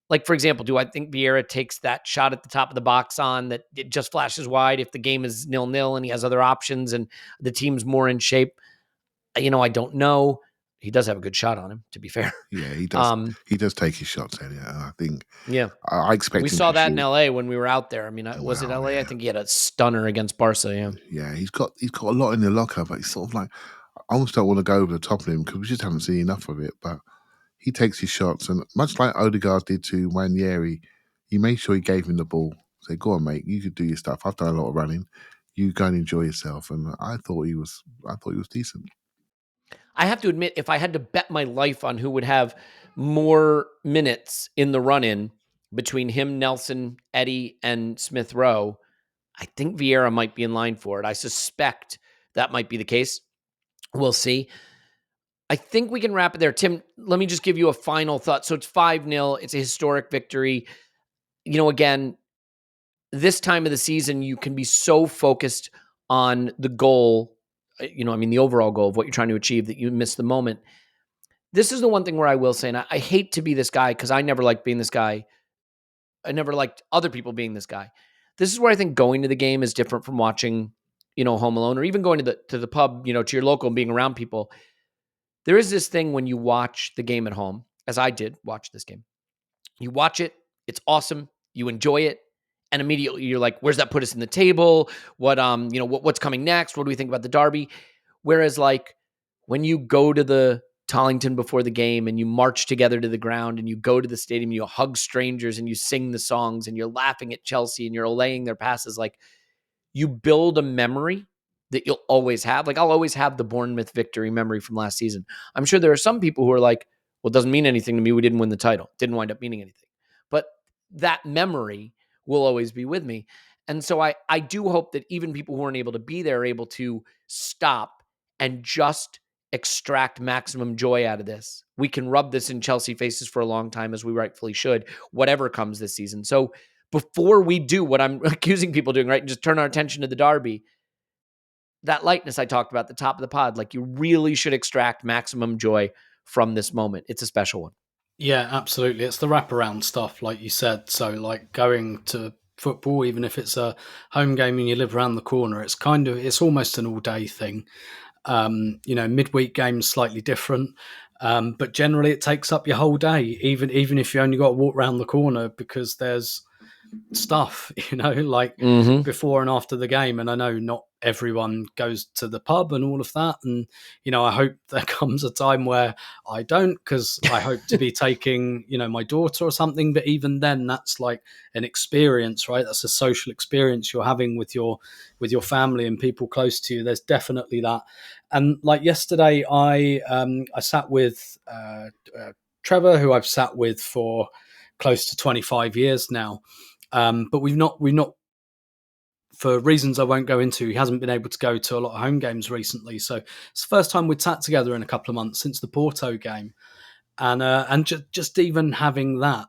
like, for example, do I think Vieira takes that shot at the top of the box on that it just flashes wide if the game is 0-0 and he has other options and the team's more in shape? I don't know. He does have a good shot on him, to be fair. Yeah, he does. He does take his shots, Elliot, and I think I expect we him saw to that shoot. in LA when we were out there. I mean, was it LA? Yeah. I think he had a stunner against Barca. Yeah, he's got a lot in the locker, but he's sort of like, I almost don't want to go over the top of him because we just haven't seen enough of it. But he takes his shots, and much like Odegaard did to Nwaneri, he made sure he gave him the ball. Say, go on, mate, you could do your stuff. I've done a lot of running. You go and enjoy yourself. And I thought he was decent. I have to admit, if I had to bet my life on who would have more minutes in the run-in between him, Nelson, Eddie, and Smith Rowe, I think Vieira might be in line for it. I suspect that might be the case. We'll see. I think we can wrap it there. Tim, let me just give you a final thought. So it's 5-0. It's a historic victory. Again, this time of the season, you can be so focused on the goal, the overall goal of what you're trying to achieve, that you miss the moment. This is the one thing where I will say, and I hate to be this guy because I never liked being this guy. I never liked other people being this guy. This is where I think going to the game is different from watching, Home Alone, or even going to the pub, to your local and being around people. There is this thing when you watch the game at home, as I did watch this game. You watch it, it's awesome, you enjoy it, and immediately you're like, where's that put us in the table? What's coming next? What do we think about the derby? Whereas, like, when you go to the Tollington before the game and you march together to the ground and you go to the stadium, you hug strangers and you sing the songs and you're laughing at Chelsea and you're allaying their passes, like, you build a memory that you'll always have. Like, I'll always have the Bournemouth victory memory from last season. I'm sure there are some people who are like, well, it doesn't mean anything to me. We didn't win the title. It didn't wind up meaning anything. But that memory will always be with me. And so I do hope that even people who aren't able to be there are able to stop and just extract maximum joy out of this. We can rub this in Chelsea faces for a long time, as we rightfully should, whatever comes this season. So before we do what I'm accusing people of doing, right, and just turn our attention to the derby, that lightness I talked about at the top of the pod, like, you really should extract maximum joy from this moment. It's a special one. Yeah, absolutely. It's the wraparound stuff, like you said. So, like, going to football, even if it's a home game and you live around the corner, it's almost an all-day thing. Midweek games slightly different, but generally it takes up your whole day, even if you only got to walk around the corner, because there's stuff, before and after the game. And I know not everyone goes to the pub and all of that. And, I hope there comes a time where I don't, because I hope to be taking, my daughter or something. But even then, that's like an experience, right? That's a social experience you're having with your family and people close to you. There's definitely that. And like yesterday, I sat with Trevor, who I've sat with for close to 25 years now. But we've not, for reasons I won't go into, he hasn't been able to go to a lot of home games recently. So it's the first time we'd sat together in a couple of months since the Porto game. And just even having that,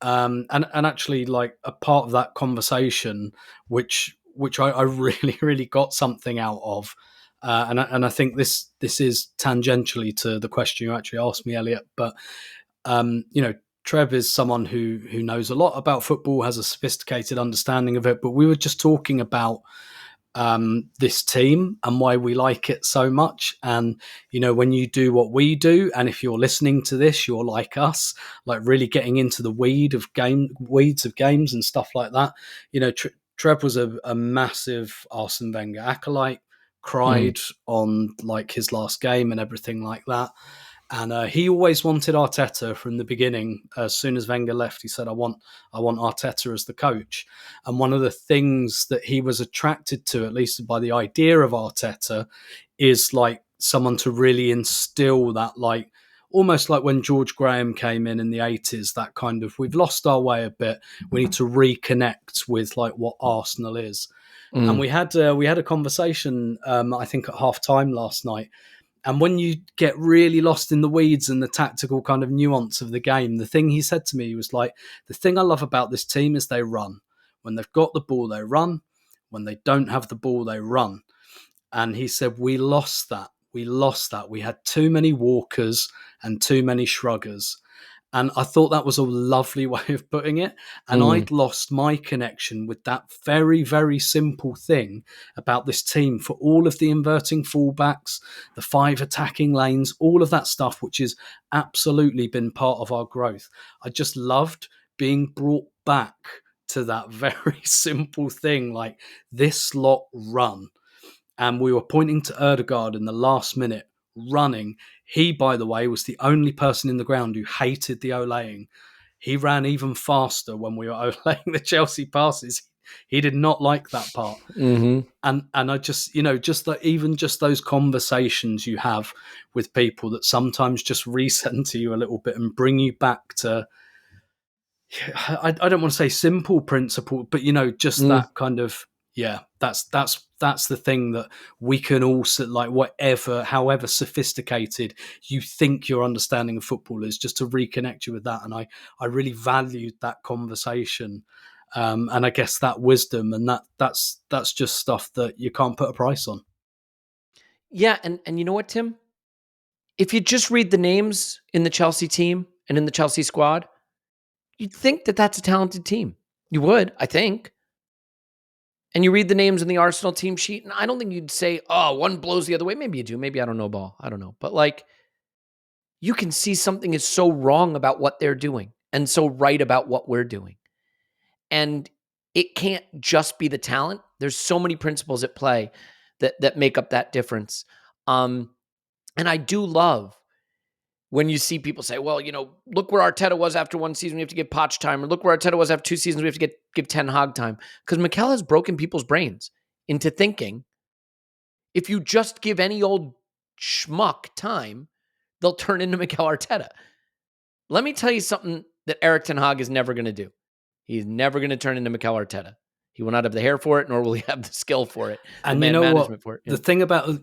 and actually, like, a part of that conversation, which I really, really got something out of. And I think this is tangentially to the question you actually asked me, Elliot. But, Trev is someone who knows a lot about football, has a sophisticated understanding of it. But we were just talking about this team and why we like it so much. And, when you do what we do, and if you're listening to this, you're like us, like really getting into the weeds of games and stuff like that. Trev was a massive Arsene Wenger acolyte, cried on like his last game and everything like that. And he always wanted Arteta from the beginning. As soon as Wenger left, he said, I want Arteta as the coach. And one of the things that he was attracted to, at least by the idea of Arteta, is like someone to really instill that, like, almost like when George Graham came in the 80s, that kind of, we've lost our way a bit. We need to reconnect with like what Arsenal is. And we had a conversation, I think at half time last night. And when you get really lost in the weeds and the tactical kind of nuance of the game, the thing he said to me was like, the thing I love about this team is they run. When they've got the ball, they run. When they don't have the ball, they run. And he said, we lost that. We lost that. We had too many walkers and too many shruggers. And I thought that was a lovely way of putting it. And I'd lost my connection with that very, very simple thing about this team for all of the inverting fullbacks, the 5 attacking lanes, all of that stuff, which has absolutely been part of our growth. I just loved being brought back to that very simple thing, like this lot run. And we were pointing to Erdegaard in the last minute, running. He, by the way, was the only person in the ground who hated the olaying. He ran even faster when we were olaying the Chelsea passes. He did not like that part. And I just, just that, even just those conversations you have with people that sometimes just recenter you a little bit and bring you back to, I don't want to say simple principle, but just that kind of, that's the thing that we can also, like, however sophisticated you think your understanding of football is, just to reconnect you with that. And I really valued that conversation, and I guess that wisdom, and that's just stuff that you can't put a price on. Yeah, and you know what, Tim? If you just read the names in the Chelsea team and in the Chelsea squad, you'd think that that's a talented team. You would, I think. And you read the names in the Arsenal team sheet, and I don't think you'd say, oh, one blows the other way. Maybe you do. Maybe I don't know ball. I don't know. But like, you can see something is so wrong about what they're doing and so right about what we're doing. And it can't just be the talent. There's so many principles at play that make up that difference. And I do love when you see people say, well, look where Arteta was after one season, we have to give Poch time. Or look where Arteta was after 2 seasons, we have to give Ten Hag time. Because Mikel has broken people's brains into thinking if you just give any old schmuck time, they'll turn into Mikel Arteta. Let me tell you something that Erik Ten Hag is never going to do. He's never going to turn into Mikel Arteta. He will not have the hair for it, nor will he have the skill for it, and the man management what? for it. The thing about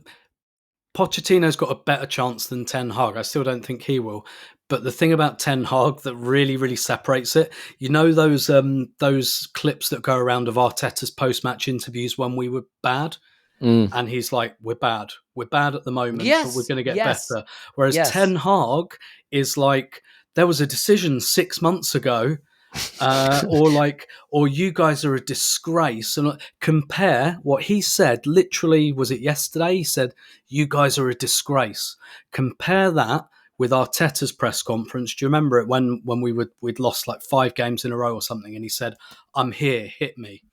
Pochettino's got a better chance than Ten Hag. I still don't think he will. But the thing about Ten Hag that really, really separates it, those clips that go around of Arteta's post-match interviews when we were bad, and he's like, we're bad at the moment, but we're going to get better. Whereas Ten Hag is like, there was a decision 6 months ago, or you guys are a disgrace. And compare what he said, literally, was it yesterday? He said, you guys are a disgrace. Compare that with Arteta's press conference. Do you remember it when we'd lost like 5 games in a row or something? And he said, I'm here, hit me.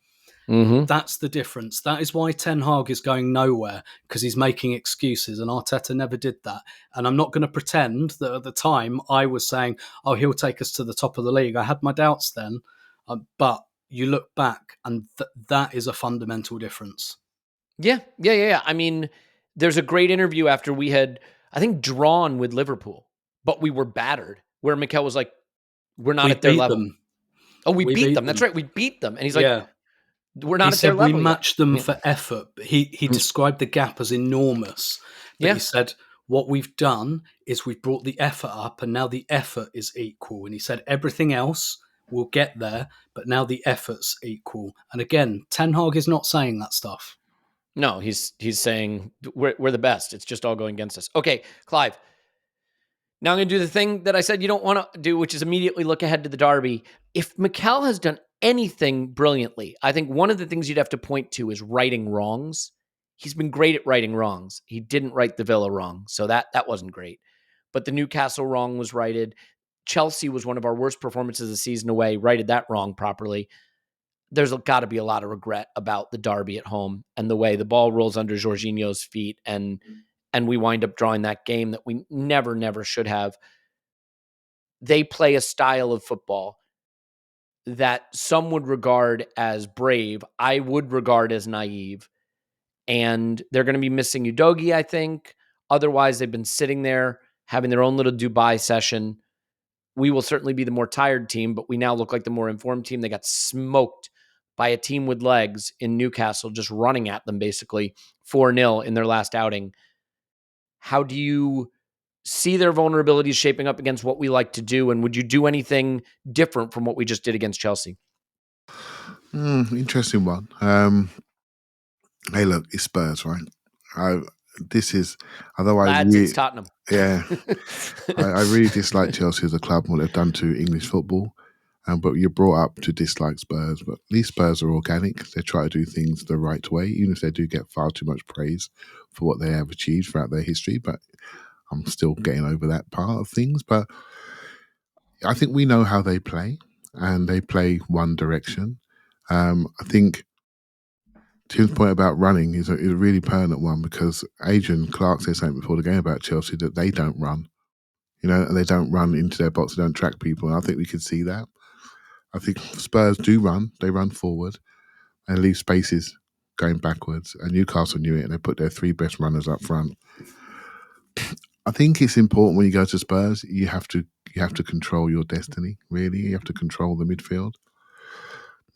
That's the difference. That is why Ten Hag is going nowhere, because he's making excuses, and Arteta never did that. And I'm not going to pretend that at the time I was saying, oh, he'll take us to the top of the league. I had my doubts then, but you look back and that is a fundamental difference. Yeah. I mean, there's a great interview after we had, I think, drawn with Liverpool, but we were battered, where Mikel was like, we're not at their level. Them. Oh, we beat them. That's right. We beat them. And he's like, we're not at their level. We matched them for effort. He described the gap as enormous. But he said, what we've done is we've brought the effort up, and now the effort is equal. And he said, everything else will get there, but now the effort's equal. And again, Ten Hag is not saying that stuff. No, he's saying we're the best. It's just all going against us. Okay, Clive. Now I'm going to do the thing that I said you don't want to do, which is immediately look ahead to the derby. If Mikel has done anything brilliantly, I think one of the things you'd have to point to is righting wrongs. He's been great at righting wrongs. He didn't right the Villa wrong, so that wasn't great. But the Newcastle wrong was righted. Chelsea was one of our worst performances of the season away, righted that wrong properly. there's got to be a lot of regret about the derby at home and the way the ball rolls under Jorginho's feet, and we wind up drawing that game that we never should have. They play a style of football that some would regard as brave. I would regard as naive. And they're going to be missing Udogie, I think. Otherwise, they've been sitting there having their own little Dubai session. We will certainly be the more tired team, but we now look like the more informed team. They got smoked by a team with legs in Newcastle, just running at them basically 4-0 in their last outing. How do you see their vulnerabilities shaping up against what we like to do? And would you do anything different from what we just did against Chelsea? Interesting one. Hey, look, it's Spurs, right? This is, although Lads, it's Tottenham. Yeah, I really dislike Chelsea as a club and what they've done to English football. But you're brought up to dislike Spurs. But at least Spurs are organic. They try to do things the right way, even if they do get far too much praise for what they have achieved throughout their history. But I'm still getting over that part of things. But I think we know how they play, and they play one direction. I think Tim's point about running is a really pertinent one, because Adrian Clark said something before the game about Chelsea that they don't run. And they don't run into their box, they don't track people. And I think we could see that. I think Spurs do run. They run forward and leave spaces going backwards. And Newcastle knew it, and they put their three best runners up front. I think it's important when you go to Spurs, you have to control your destiny, really. You have to control the midfield.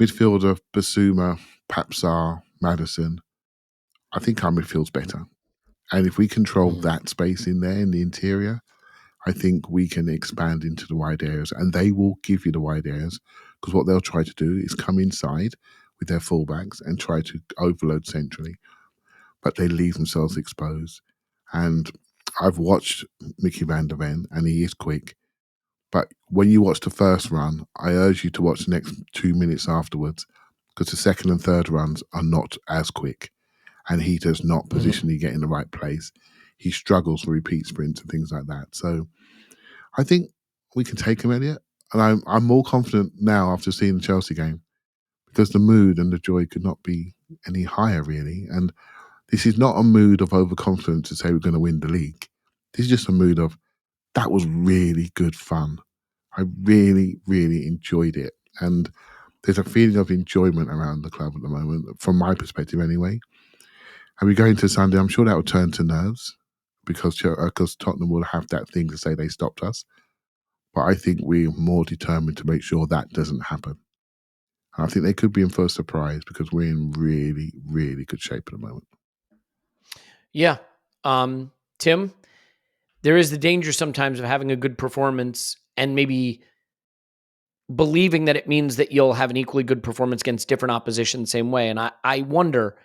Midfield of Basuma, Papsar, Maddison. I think our midfield's better. And if we control that space in there in the interior, I think we can expand into the wide areas, and they will give you the wide areas, because what they'll try to do is come inside with their fullbacks and try to overload centrally, but they leave themselves exposed. And I've watched Mickey van der Ven, and he is quick. But when you watch the first run, I urge you to watch the next 2 minutes afterwards, because the second and third runs are not as quick, and he does not positionally get in the right place. He struggles for repeat sprints and things like that. So I think we can take him, Elliot. And I'm more confident now after seeing the Chelsea game, because the mood and the joy could not be any higher, really. And this is not a mood of overconfidence to say we're going to win the league. This is just a mood of, that was really good fun. I really, really enjoyed it. And there's a feeling of enjoyment around the club at the moment, from my perspective anyway. And we go into Sunday, I'm sure that will turn to nerves, because Tottenham will have that thing to say they stopped us. But I think we're more determined to make sure that doesn't happen. And I think they could be in for a surprise, because we're in really, really good shape at the moment. Yeah. Tim, there is the danger sometimes of having a good performance and maybe believing that it means that you'll have an equally good performance against different opposition the same way. And I wonder,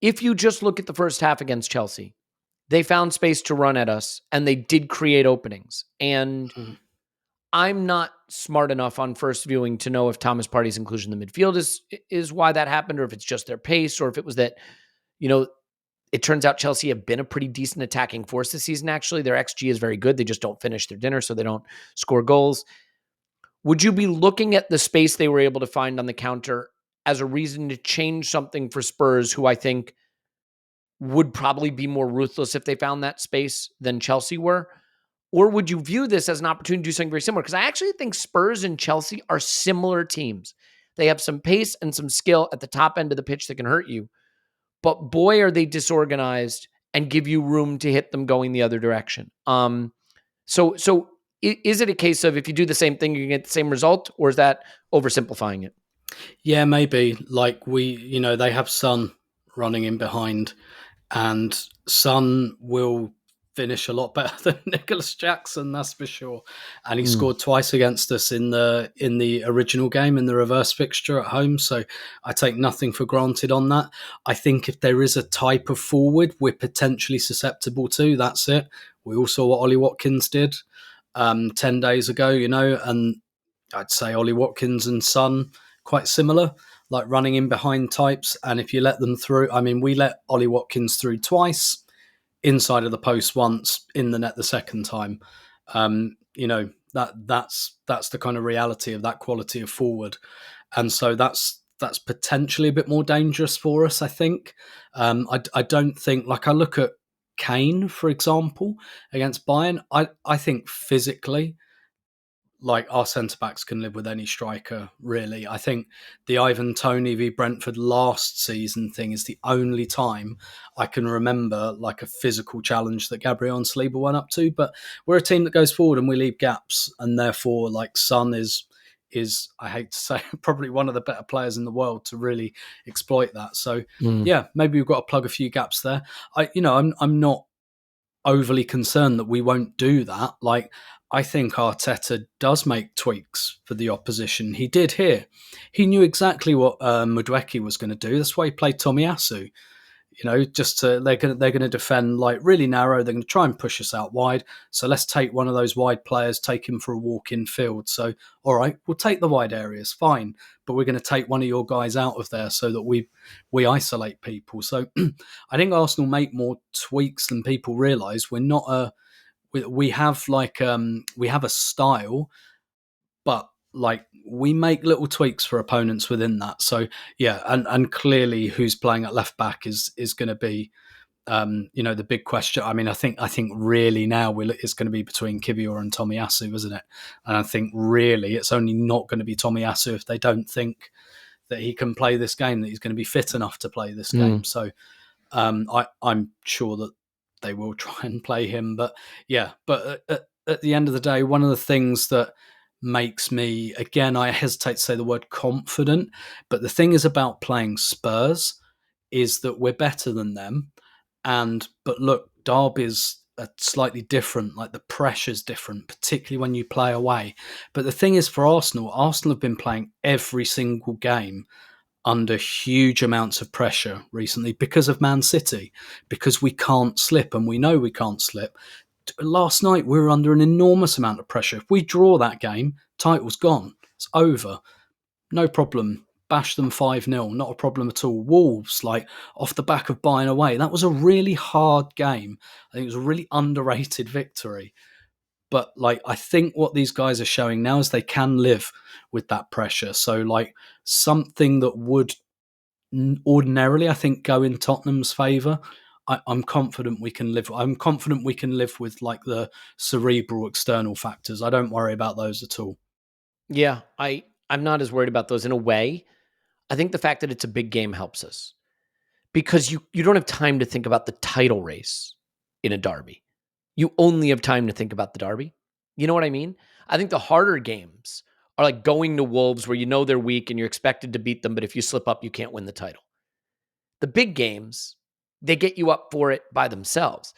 if you just look at the first half against Chelsea, they found space to run at us and they did create openings. And I'm not smart enough on first viewing to know if Thomas Partey's inclusion in the midfield is why that happened, or if it's just their pace, or if it was that, it turns out Chelsea have been a pretty decent attacking force this season, actually. Their XG is very good. They just don't finish their dinner, so they don't score goals. Would you be looking at the space they were able to find on the counter as a reason to change something for Spurs, who I think would probably be more ruthless if they found that space than Chelsea were? Or would you view this as an opportunity to do something very similar? Because I actually think Spurs and Chelsea are similar teams. They have some pace and some skill at the top end of the pitch that can hurt you. But boy, are they disorganized and give you room to hit them going the other direction. So is it a case of if you do the same thing, you get the same result, or is that oversimplifying it? Yeah, maybe. Like they have Son running in behind, and Son will finish a lot better than Nicholas Jackson, that's for sure. And he scored twice against us in the original game, in the reverse fixture at home. So I take nothing for granted on that. I think if there is a type of forward we're potentially susceptible to, that's it. We all saw what Ollie Watkins did 10 days ago, and I'd say Ollie Watkins and Son quite similar, like running in behind types. And if you let them through, we let Ollie Watkins through twice, inside of the post once, in the net the second time. That's the kind of reality of that quality of forward. and so that's potentially a bit more dangerous for us, I think. I don't think, like, I look at Kane, for example, against Bayern. I think physically, like, our centre backs can live with any striker, really. I think the Ivan Toney v Brentford last season thing is the only time I can remember like a physical challenge that Gabriel and Saliba went up to. But we're a team that goes forward and we leave gaps, and therefore, like, Son is I hate to say probably one of the better players in the world to really exploit that. So yeah, maybe we've got to plug a few gaps there. I'm not overly concerned that we won't do that. Like, I think Arteta does make tweaks for the opposition. He did here. He knew exactly what Madueke was going to do. That's why he played Tomiyasu. Just they're going to defend like really narrow. They're going to try and push us out wide. So let's take one of those wide players, take him for a walk in field. So all right, we'll take the wide areas, fine, but we're going to take one of your guys out of there so that we isolate people. So I think Arsenal make more tweaks than people realise. We're not we have a style, but like we make little tweaks for opponents within that. So yeah, and clearly who's playing at left back is going to be the big question. I mean, I think really now it's going to be between Kivior and Tomiyasu, isn't it? And I think really it's only not going to be Tomiyasu if they don't think that he can play this game, that he's going to be fit enough to play this game. So I'm sure that they will try and play him. But yeah, but at the end of the day, one of the things that makes me, again, I hesitate to say the word confident, but the thing is about playing Spurs is that we're better than them. But look, Derby's slightly different, like the pressure's different, particularly when you play away. But the thing is, for Arsenal have been playing every single game under huge amounts of pressure recently because of Man City, because we can't slip, and we know we can't slip. Last night we were under an enormous amount of pressure. If we draw that game, title's gone. It's over. No problem. Bash them 5-0. Not a problem at all. Wolves, like, off the back of Bayern away. That was a really hard game. I think it was a really underrated victory. But like, I think what these guys are showing now is they can live with that pressure. So like, something that would ordinarily, I think, go in Tottenham's favour, I'm confident we can live. I'm confident we can live with like the cerebral external factors. I don't worry about those at all. Yeah, I'm not as worried about those in a way. I think the fact that it's a big game helps us because you don't have time to think about the title race in a derby. You only have time to think about the derby. You know what I mean? I think the harder games are like going to Wolves where you know they're weak and you're expected to beat them, but if you slip up, you can't win the title. The big games, they get you up for it by themselves.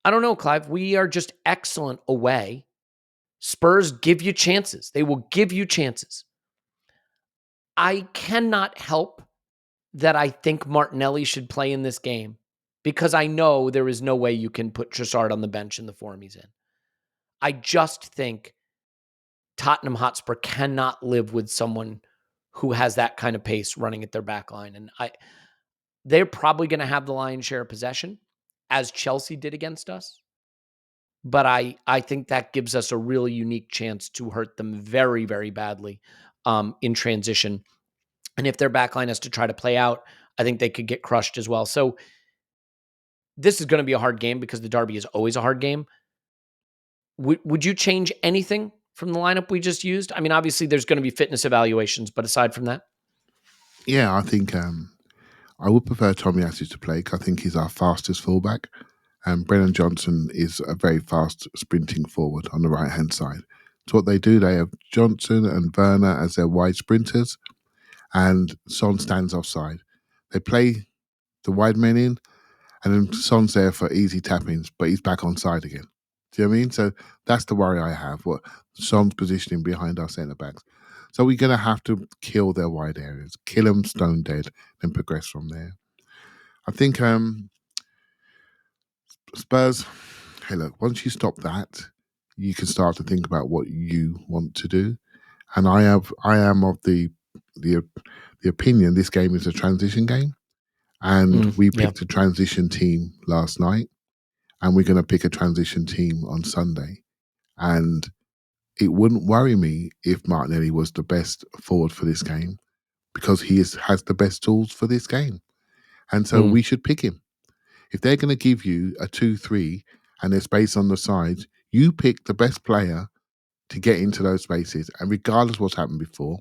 I don't know, Clive. We are just excellent away. Spurs give you chances. They will give you chances. I cannot help that I think Martinelli should play in this game because I know there is no way you can put Trossard on the bench in the form he's in. I just think Tottenham Hotspur cannot live with someone who has that kind of pace running at their back line. And they're probably going to have the lion's share of possession, as Chelsea did against us. But I think that gives us a really unique chance to hurt them very, very badly in transition. And if their backline has to try to play out, I think they could get crushed as well. So this is going to be a hard game because the derby is always a hard game. Would you change anything from the lineup we just used? I mean, obviously there's going to be fitness evaluations, but aside from that? Yeah, I think I would prefer Tomiyasu to play because I think he's our fastest fullback. And Brennan Johnson is a very fast sprinting forward on the right-hand side. So what they do, they have Johnson and Werner as their wide sprinters, and Son stands offside. They play the wide men in, and then Son's there for easy tap-ins, but he's back on side again. Do you know what I mean? So that's the worry I have, what Son's positioning behind our centre-backs. So we're going to have to kill their wide areas, kill them stone dead, then progress from there. I think Spurs, hey, look, once you stop that, you can start to think about what you want to do. And I am of the opinion this game is a transition game. And we picked a transition team last night, and we're going to pick a transition team on Sunday. And it wouldn't worry me if Martinelli was the best forward for this game because he has the best tools for this game. And so we should pick him. If they're going to give you a 2-3 and there's space on the sides, you pick the best player to get into those spaces. And regardless of what's happened before,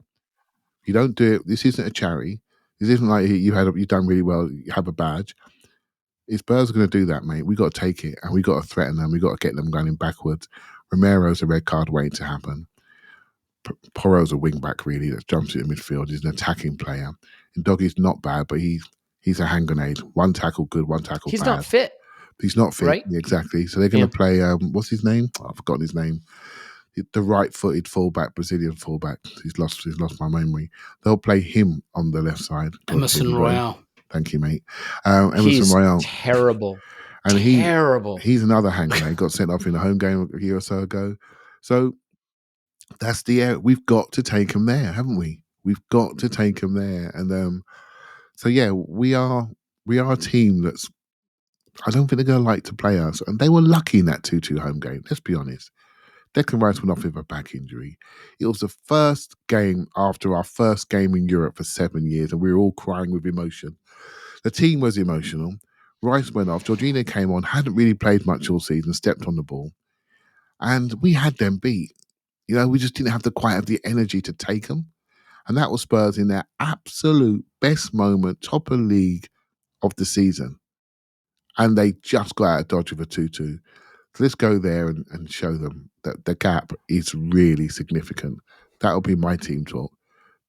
you don't do it. This isn't a charity. This isn't like you've done really well, you have a badge. If Spurs are going to do that, mate, we got to take it and we got to threaten them. We got to get them going backwards. Romero's a red card waiting to happen. Porro's a wing back really that jumps into midfield. He's an attacking player. And Doggy's not bad, but he's a hand grenade. One tackle good, one tackle He's bad. not fit. He's not fit, right? Yeah, exactly. So they're going to play. What's his name? I've forgotten his name. The right-footed fullback, Brazilian fullback. He's lost my memory. They'll play him on the left side. Emerson Royale. Thank you, mate. He's Emerson Royale. Terrible. And terrible. He's another hand grenade. Got sent off in a home game a year or so ago. So that's the area. We've got to take him there, haven't we? We've got to take him there. And so yeah, we are a team that's. I don't think they're going to like to play us. And they were lucky in that 2-2 home game. Let's be honest. Declan Rice went off with a back injury. It was the first game after our first game in Europe for 7 years, and we were all crying with emotion. The team was emotional. Rice went off. Jorginho came on, hadn't really played much all season, stepped on the ball. And we had them beat. We just didn't quite have the energy to take them. And that was Spurs in their absolute best moment, top of the league of the season. And they just got out of dodge with a 2-2. So let's go there and show them that the gap is really significant. That'll be my team talk.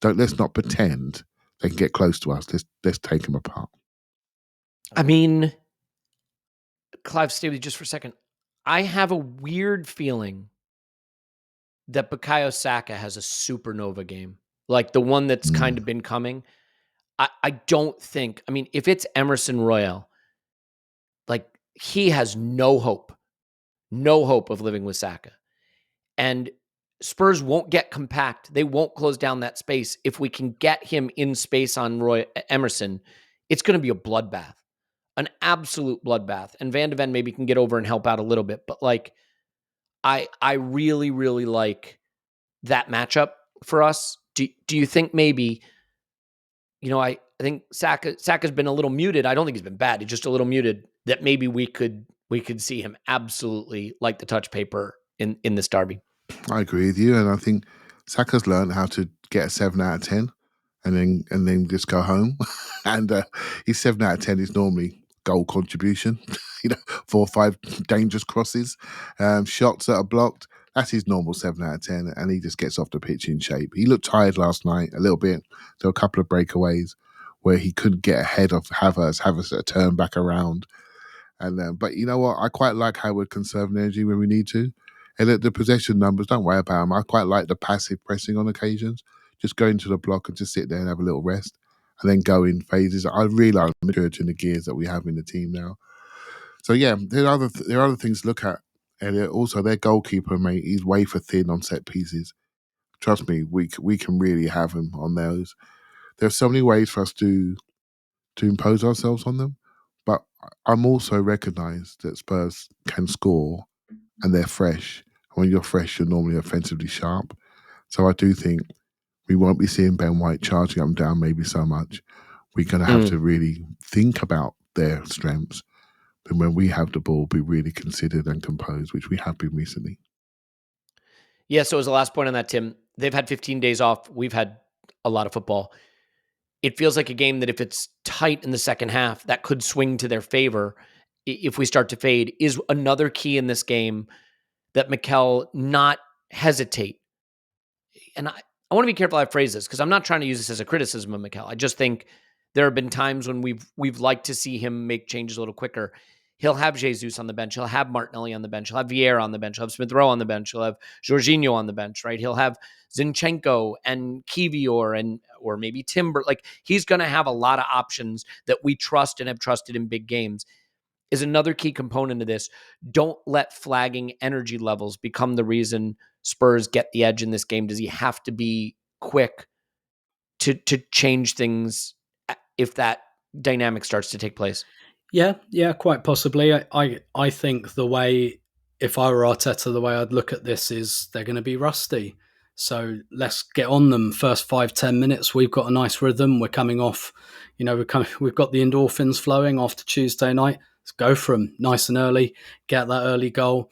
Let's not pretend they can get close to us. Let's take them apart. I mean, Clive, stay with you just for a second. I have a weird feeling that Bukayo Saka has a supernova game, like the one that's kind of been coming. I don't think, if it's Emerson Royale, like he has no hope of living with Saka. And Spurs won't get compact. They won't close down that space. If we can get him in space on Emerson, it's going to be a bloodbath, an absolute bloodbath. And Van de Ven maybe can get over and help out a little bit. But like, I really, really like that matchup for us. Do you think maybe, I think Saka's been a little muted. I don't think he's been bad. He's just a little muted. That maybe we could see him absolutely like the touch paper in this derby. I agree with you, and I think Saka's learned how to get a 7 out of 10, and then just go home. And his 7 out of 10 is normally goal contribution. 4 or 5 dangerous crosses, shots that are blocked. That's his normal 7 out of 10, and he just gets off the pitch in shape. He looked tired last night a little bit. There were a couple of breakaways where he couldn't get ahead of Havertz turn back around. And but you know what? I quite like how we're conserving energy when we need to. And the possession numbers, don't worry about them. I quite like the passive pressing on occasions. Just go into the block and just sit there and have a little rest and then go in phases. I really like the maturity in the gears that we have in the team now. So yeah, there are other things to look at. And also their goalkeeper, mate, he's wafer thin on set pieces. Trust me, we can really have him on those. There's so many ways for us to impose ourselves on them. But I'm also recognised that Spurs can score and they're fresh. When you're fresh, you're normally offensively sharp. So I do think we won't be seeing Ben White charging up and down maybe so much. We're going to have to really think about their strengths. But when we have the ball, be really considered and composed, which we have been recently. Yeah, so as the last point on that, Tim, they've had 15 days off. We've had a lot of football. It feels like a game that if it's tight in the second half, that could swing to their favor if we start to fade. Is another key in this game that Mikel not hesitate. And I want to be careful how I phrase this because I'm not trying to use this as a criticism of Mikel. I just think there have been times when we've liked to see him make changes a little quicker. He'll have Jesus on the bench. He'll have Martinelli on the bench. He'll have Vieira on the bench. He'll have Smith Rowe on the bench. He'll have Jorginho on the bench, right? He'll have Zinchenko and Kivior or maybe Timber. Like he's going to have a lot of options that we trust and have trusted in big games. Is another key component of this. Don't let flagging energy levels become the reason Spurs get the edge in this game. Does he have to be quick to change things if that dynamic starts to take place? Yeah, quite possibly. I think the way if I were Arteta, the way I'd look at this is they're going to be rusty. So let's get on them. First 5-10 minutes, we've got a nice rhythm. We're coming off, we've got the endorphins flowing after Tuesday night. Let's go for them nice and early, get that early goal.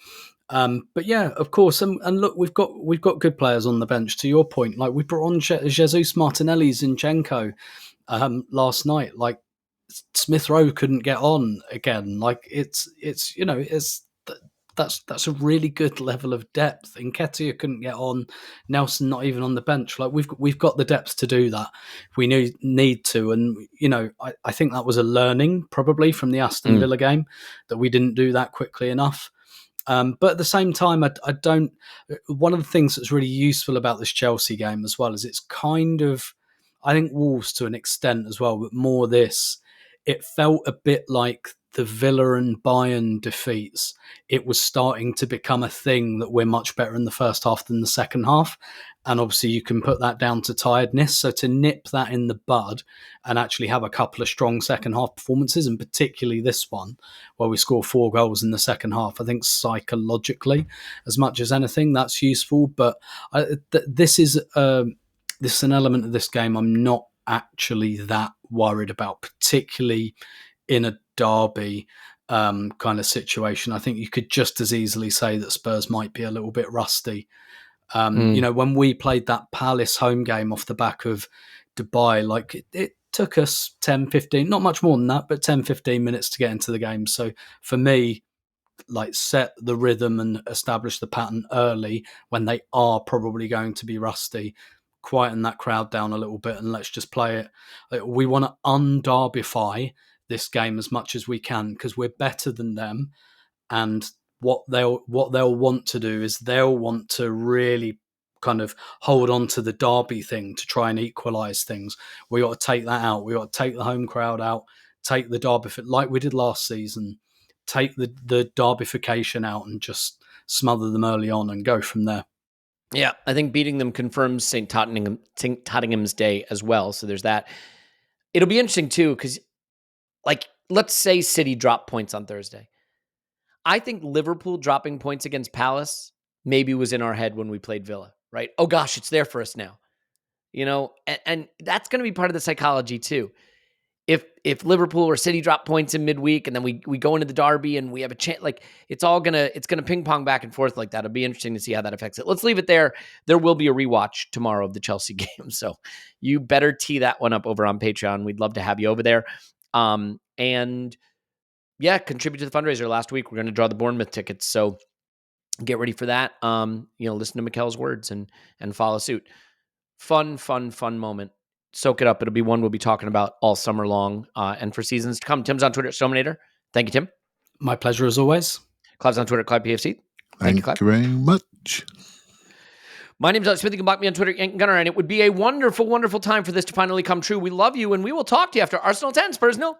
But yeah, of course, and look, we've got good players on the bench. To your point, like we brought on Jesus Martinelli, Zinchenko last night. Like Smith Rowe couldn't get on again. Like that's a really good level of depth. Nketiah couldn't get on. Nelson not even on the bench. Like we've got the depth to do that. We need to, and I think that was a learning probably from the Aston Villa game that we didn't do that quickly enough. But at the same time, I don't. One of the things that's really useful about this Chelsea game as well is it's kind of, I think Wolves to an extent as well, but more this. It felt a bit like the Villa and Bayern defeats. It was starting to become a thing that we're much better in the first half than the second half. And obviously you can put that down to tiredness. So to nip that in the bud and actually have a couple of strong second half performances, and particularly this one where we score 4 goals in the second half, I think psychologically, as much as anything, that's useful. But this is an element of this game I'm not actually that worried about, particularly in a derby kind of situation. I think you could just as easily say that Spurs might be a little bit rusty. When we played that Palace home game off the back of Dubai, like it took us 10, 15, not much more than that, but 10, 15 minutes to get into the game. So for me, like set the rhythm and establish the pattern early when they are probably going to be rusty, quieten that crowd down a little bit and let's just play it. We want to un-Derbyfy this game as much as we can because we're better than them. And what they'll want to do is they'll want to really kind of hold on to the derby thing to try and equalise things. We got to take that out. We got to take the home crowd out, take the derby, like we did last season, take the derbyfication out and just smother them early on and go from there. Yeah, I think beating them confirms St. Tottenham's day as well. So there's that. It'll be interesting too, because like, let's say City drop points on Thursday. I think Liverpool dropping points against Palace maybe was in our head when we played Villa, right? Oh gosh, it's there for us now. And that's going to be part of the psychology too. If Liverpool or City drop points in midweek and then we go into the derby and we have a chance, like it's gonna ping pong back and forth like that. It'll be interesting to see how that affects it. Let's leave it there. There will be a rewatch tomorrow of the Chelsea game, so you better tee that one up over on Patreon. We'd love to have you over there. And yeah, contribute to the fundraiser. Last week we're going to draw the Bournemouth tickets, so get ready for that. Listen to Mikel's words and follow suit. Fun moment. Soak it up. It'll be one we'll be talking about all summer long and for seasons to come. Tim's on Twitter at Stominator. Thank you, Tim. My pleasure as always. Clive's on Twitter at ClivePFC. Thank you, Clive. Very much. My name's Alex Smith. You can block me on Twitter, Yankee Gunner, and it would be a wonderful, wonderful time for this to finally come true. We love you, and we will talk to you after Arsenal 10, Spurs 0.